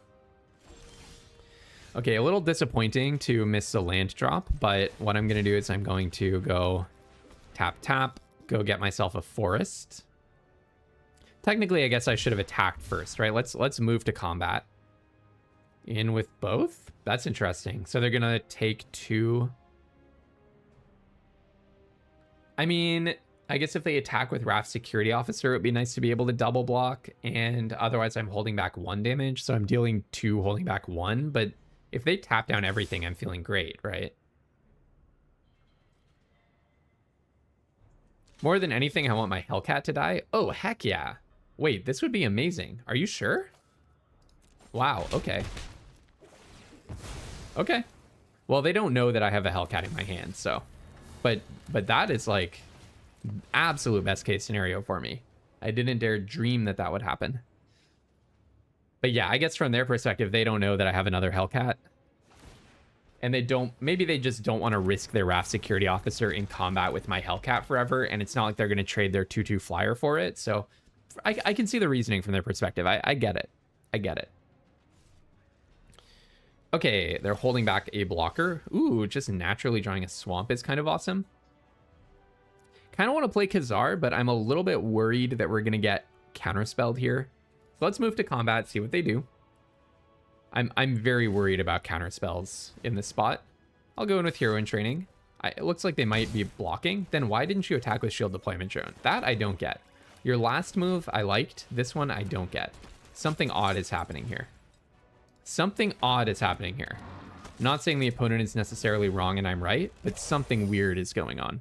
Okay, a little disappointing to miss the land drop, but what I'm going to do is I'm going to go tap, go get myself a forest. Technically, I guess I should have attacked first, right? Let's move to combat. In with both? That's interesting. So they're going to take 2. I mean, I guess if they attack with Raft Security Officer, it would be nice to be able to double block, and otherwise I'm holding back 1 damage, so I'm dealing 2, holding back 1, but if they tap down everything, I'm feeling great, right? More than anything, I want my Hellcat to die. Oh, heck yeah. Wait, this would be amazing. Are you sure? Wow, okay. Okay. Well, they don't know that I have a Hellcat in my hand, so... But that is like absolute best case scenario for me. I didn't dare dream that that would happen. But yeah, I guess from their perspective, they don't know that I have another Hellcat. And they don't, maybe they just don't want to risk their Raft Security Officer in combat with my Hellcat forever. And it's not like they're going to trade their 2/2 flyer for it. So I can see the reasoning from their perspective. I get it. I get it. Okay, they're holding back a blocker. Ooh, just naturally drawing a swamp is kind of awesome. Kind of want to play Khazar, but I'm a little bit worried that we're going to get counterspelled here. So let's move to combat, see what they do. I'm very worried about counterspells in this spot. I'll go in with Hero in Training. It looks like they might be blocking. Then why didn't you attack with Shield Deployment Drone? That I don't get. Your last move I liked. This one I don't get. Something odd is happening here. Something odd is happening here. I'm not saying the opponent is necessarily wrong and I'm right, but something weird is going on.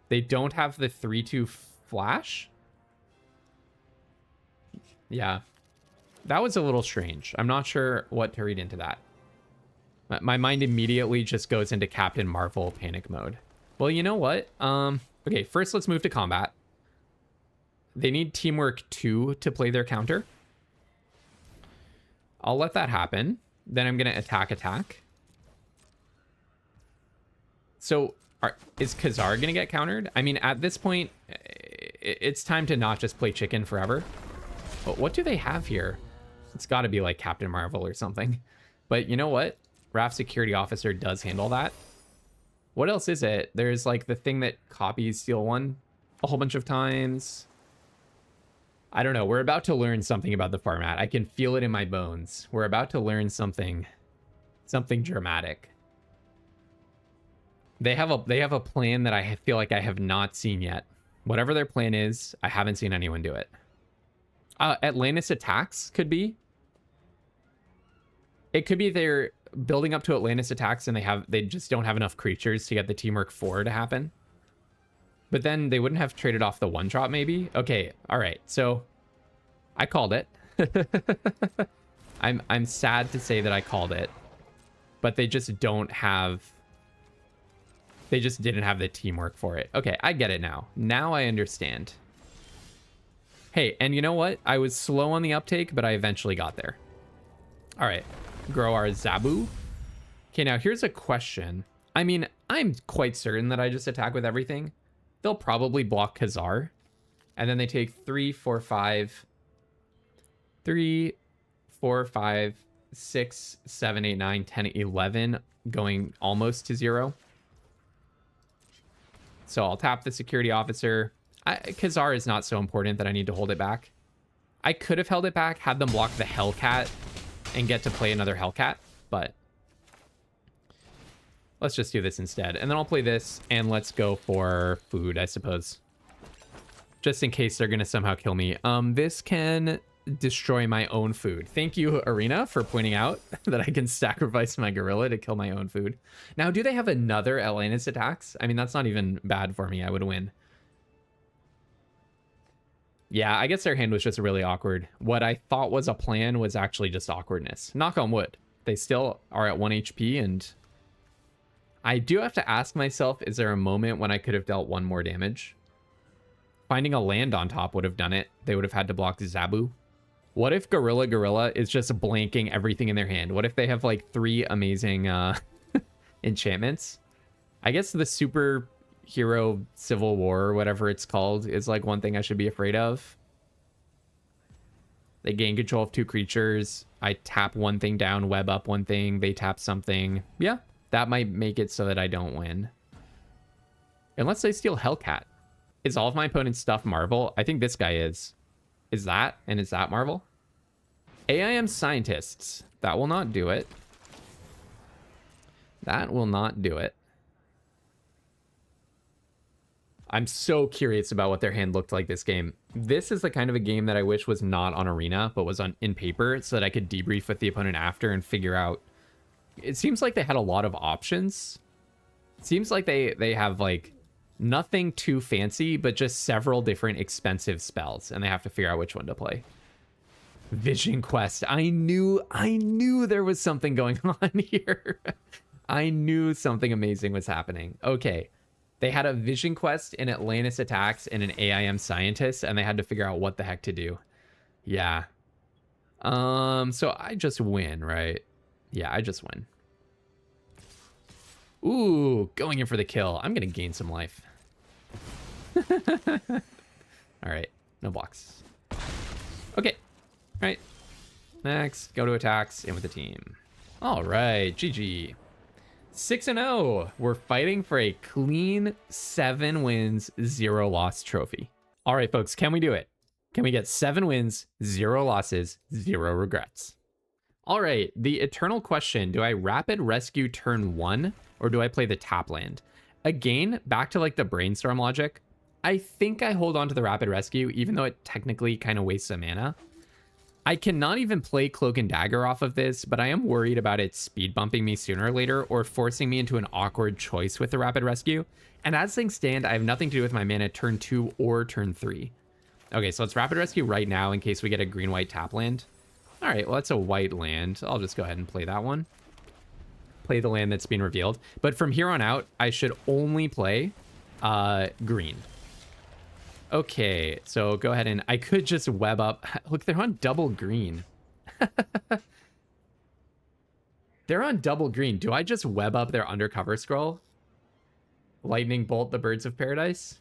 They don't have the 3/2 flash. Yeah. That was a little strange. I'm not sure what to read into that. My mind immediately just goes into Captain Marvel panic mode. Well, you know what? Okay, first let's move to combat. They need Teamwork 2 to play their counter. I'll let that happen. Then I'm going to attack. So is Khazar going to get countered? I mean, at this point, it's time to not just play chicken forever. But what do they have here? It's got to be like Captain Marvel or something. But you know what? Raft Security Officer does handle that. What else is it? There's like the thing that copies Steel 1 a whole bunch of times. I don't know. We're about to learn something about the format. I can feel it in my bones. We're about to learn something dramatic. They have a plan that I feel like I have not seen yet. Whatever their plan is, I haven't seen anyone do it. Atlantis attacks could be. It could be they're building up to Atlantis attacks and they just don't have enough creatures to get the Teamwork 4 to happen. But then they wouldn't have traded off the 1-drop maybe. Okay, all right. So I called it. I'm sad to say that I called it. But they just don't have... They just didn't have the teamwork for it. Okay, I get it now. Now I understand. Hey, and you know what? I was slow on the uptake, but I eventually got there. All right, grow our Zabu. Okay, now here's a question. I mean, I'm quite certain that I just attack with everything. They'll probably block Khazar. And then they take 3, 4, 5, 6, 7, 8, 9, 10, 11, going almost to 0. So I'll tap the Security Officer. Khazar is not so important that I need to hold it back. I could have held it back, had them block the Hellcat, and get to play another Hellcat, but let's just do this instead. And then I'll play this, and let's go for food, I suppose. Just in case they're going to somehow kill me. This can destroy my own food. Thank you, Arena, for pointing out that I can sacrifice my gorilla to kill my own food. Now, do they have another Atlantis attacks? I mean, that's not even bad for me. I would win. Yeah, I guess their hand was just really awkward. What I thought was a plan was actually just awkwardness. Knock on wood. They still are at 1 HP, and I do have to ask myself, is there a moment when I could have dealt 1 more damage? Finding a land on top would have done it. They would have had to block Zabu. What if Gorilla is just blanking everything in their hand? What if they have like 3 amazing enchantments? I guess the superhero civil war or whatever it's called is like one thing I should be afraid of. They gain control of 2 creatures. I tap one thing down, web up one thing. They tap something. Yeah, that might make it so that I don't win. Unless they steal Hellcat. Is all of my opponent's stuff Marvel? I think this guy is. Is that? And is that Marvel? AIM scientists. That will not do it. That will not do it. I'm so curious about what their hand looked like this game. This is the kind of a game that I wish was not on Arena, but was in paper, so that I could debrief with the opponent after and figure out. It seems like they had a lot of options. It seems like they have like nothing too fancy, but just several different expensive spells, and they have to figure out which one to play. Vision Quest. I knew there was something going on here. I knew something amazing was happening. Okay. They had a Vision Quest, an Atlantis attacks, and an AIM scientist, and they had to figure out what the heck to do. Yeah. So I just win, right? Yeah, I just win. Ooh, going in for the kill. I'm going to gain some life. All right, no blocks. Okay, all right. Next, go to attacks, in with the team. All right, GG. 6-0. We're fighting for a clean 7 wins, 0 loss trophy. All right, folks, can we do it? Can we get 7 wins, 0 losses, 0 regrets? All right, the eternal question, do I rapid rescue turn 1 or do I play the tap land? Again, back to like the brainstorm logic, I think I hold on to the rapid rescue, even though it technically kind of wastes some mana. I cannot even play Cloak and Dagger off of this, but I am worried about it speed bumping me sooner or later or forcing me into an awkward choice with the rapid rescue. And as things stand, I have nothing to do with my mana turn 2 or turn 3. Okay, so let's rapid rescue right now in case we get a green-white tap land. All right, well, that's a white land. I'll just go ahead and play that one. Play the land that's being revealed. But from here on out, I should only play green. Okay, so go ahead and I could just web up. Look, they're on double green. They're on double green. Do I just web up their undercover scroll? Lightning bolt the birds of paradise?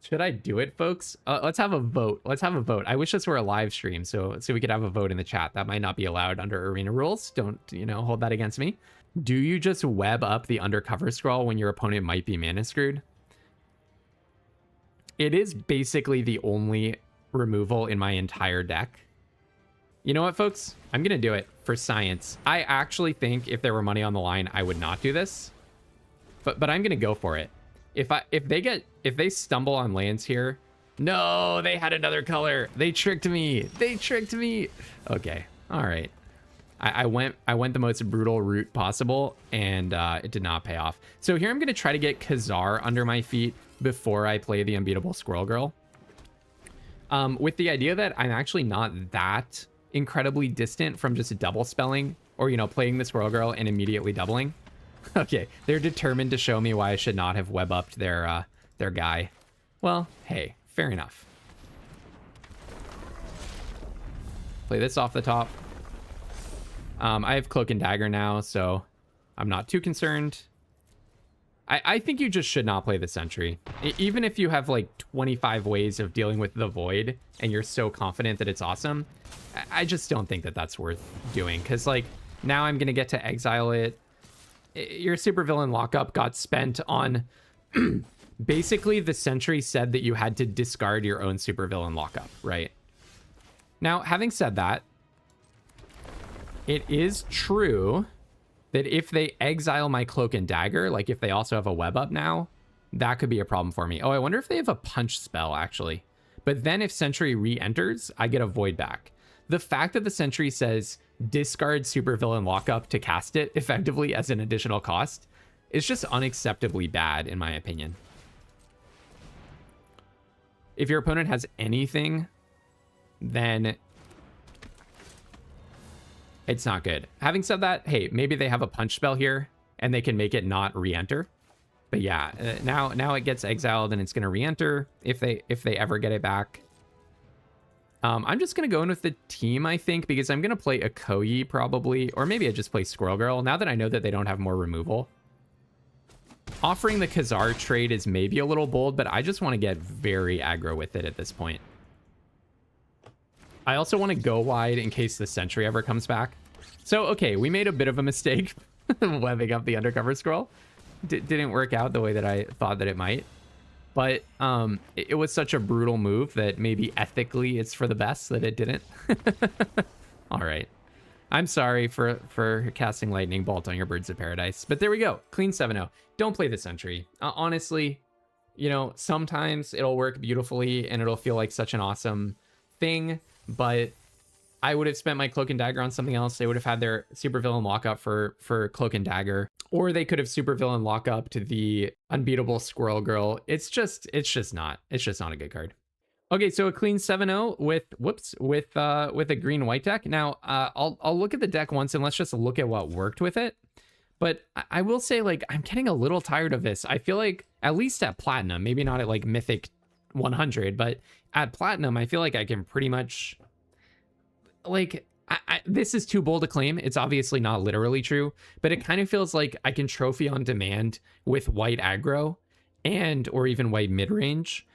Should I do it, folks? Let's have a vote. Let's have a vote. I wish this were a live stream, so we could have a vote in the chat. That might not be allowed under arena rules. Don't, hold that against me. Do you just web up the undercover scroll when your opponent might be mana screwed? It is basically the only removal in my entire deck. You know what, folks? I'm going to do it for science. I actually think if there were money on the line, I would not do this. But I'm going to go for it. If they stumble on lands here, no, they had another color. They tricked me. They tricked me. Okay. All right. I went the most brutal route possible, and it did not pay off. So here I'm going to try to get Khazar under my feet before I play the unbeatable Squirrel Girl. With the idea that I'm actually not that incredibly distant from just double spelling or, playing the Squirrel Girl and immediately doubling. Okay, they're determined to show me why I should not have web upped their guy. Well, hey, fair enough. Play this off the top. I have Cloak and Dagger now, so I'm not too concerned. I think you just should not play the Sentry. Even if you have like 25 ways of dealing with the Void and you're so confident that it's awesome, I just don't think that that's worth doing. Because like now I'm going to get to exile it. Your supervillain lockup got spent on... Basically, the Sentry said that you had to discard your own supervillain lockup, right? Now, having said that, It is true that if they exile my cloak and dagger, like if they also have a web up now, that could be a problem for me. Oh, I wonder if they have a punch spell, actually. But then if Sentry re-enters, I get a void back. The fact that the Sentry says discard supervillain lockup to cast it effectively as an additional cost is just unacceptably bad, in my opinion. If your opponent has anything, then it's not good. Having said that, hey, maybe they have a punch spell here and they can make it not re-enter. But yeah, now it gets exiled and it's going to re-enter if they ever get it back. I'm just going to go in with the team, I think, because I'm going to play a Koyi probably, or maybe I just play Squirrel Girl now that I know that they don't have more removal. Offering the Khazar trade is maybe a little bold, but I just want to get very aggro with it at this point. I also want to go wide in case the Sentry ever comes back. So, okay, we made a bit of a mistake webbing up the undercover scroll. Didn't work out the way that I thought that it might. But it was such a brutal move that maybe ethically it's for the best that it didn't. All right. I'm sorry for casting Lightning Bolt on your Birds of Paradise. But there we go. Clean 7-0. Don't play the Sentry. Honestly, you know, sometimes it'll work beautifully and it'll feel like such an awesome thing. But I would have spent my Cloak and Dagger on something else. They would have had their supervillain lockup for Cloak and Dagger. Or they could have supervillain lockup to the unbeatable Squirrel Girl. It's just not a good card. Okay, so a clean 7-0 with a green-white deck. Now, I'll look at the deck once and let's just look at what worked with it. But I will say, like, I'm getting a little tired of this. I feel like, at least at Platinum, maybe not at, like, Mythic 100, but at Platinum, I feel like I can pretty much, like, this is too bold a claim. It's obviously not literally true, but it kind of feels like I can trophy on demand with white aggro or even white mid-range.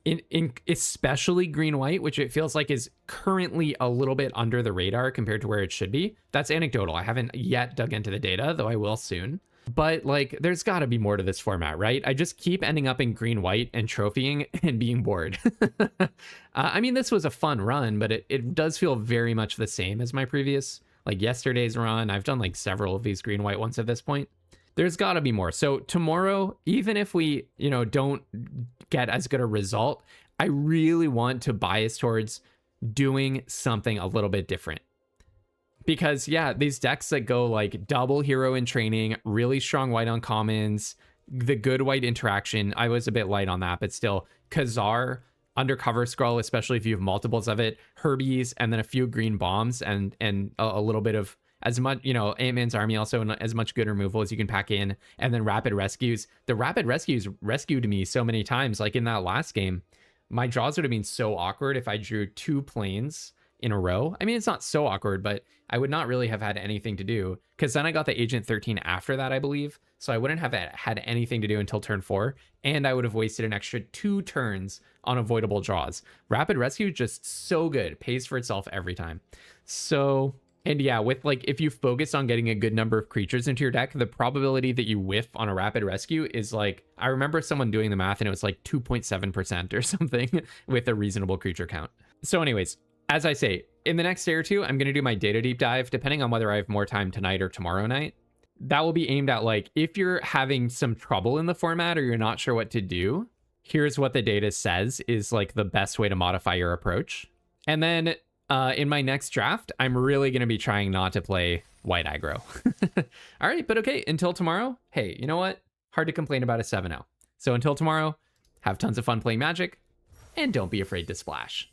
In especially green-white, which it feels like is currently a little bit under the radar compared to where it should be. That's anecdotal. I haven't yet dug into the data, though I will soon. But, like, there's got to be more to this format, right? I just keep ending up in green-white and trophying and being bored. I mean, this was a fun run, but it does feel very much the same as my previous, like, yesterday's run. I've done, like, several of these green-white ones at this point. There's got to be more. So tomorrow, even if we, you know, don't get as good a result, I really want to bias towards doing something a little bit different. Because, yeah, these decks that go like double hero in training, really strong white uncommons, the good white interaction, I was a bit light on that, but still, Khazar, undercover scroll, especially if you have multiples of it, Herbies, and then a few green bombs and a little bit of as much, you know, Ant-Man's army also, and as much good removal as you can pack in, and then rapid rescues. The rapid rescues rescued me so many times. Like in that last game, my draws would have been so awkward if I drew 2 planes in a row. I mean, it's not so awkward, but I would not really have had anything to do, because then I got the Agent 13 after that, I believe. So I wouldn't have had anything to do until turn 4, and I would have wasted an extra 2 turns on avoidable draws. Rapid rescue, just so good. Pays for itself every time. So, and yeah, with like, if you focus on getting a good number of creatures into your deck, the probability that you whiff on a rapid rescue is like, I remember someone doing the math and it was like 2.7% or something with a reasonable creature count. So anyways, as I say, in the next day or two, I'm going to do my data deep dive, depending on whether I have more time tonight or tomorrow night. That will be aimed at, like, if you're having some trouble in the format or you're not sure what to do, here's what the data says is like the best way to modify your approach. And then in my next draft, I'm really going to be trying not to play white aggro. All right, but okay, until tomorrow, hey, you know what? Hard to complain about a 7-0. So until tomorrow, have tons of fun playing Magic, and don't be afraid to splash.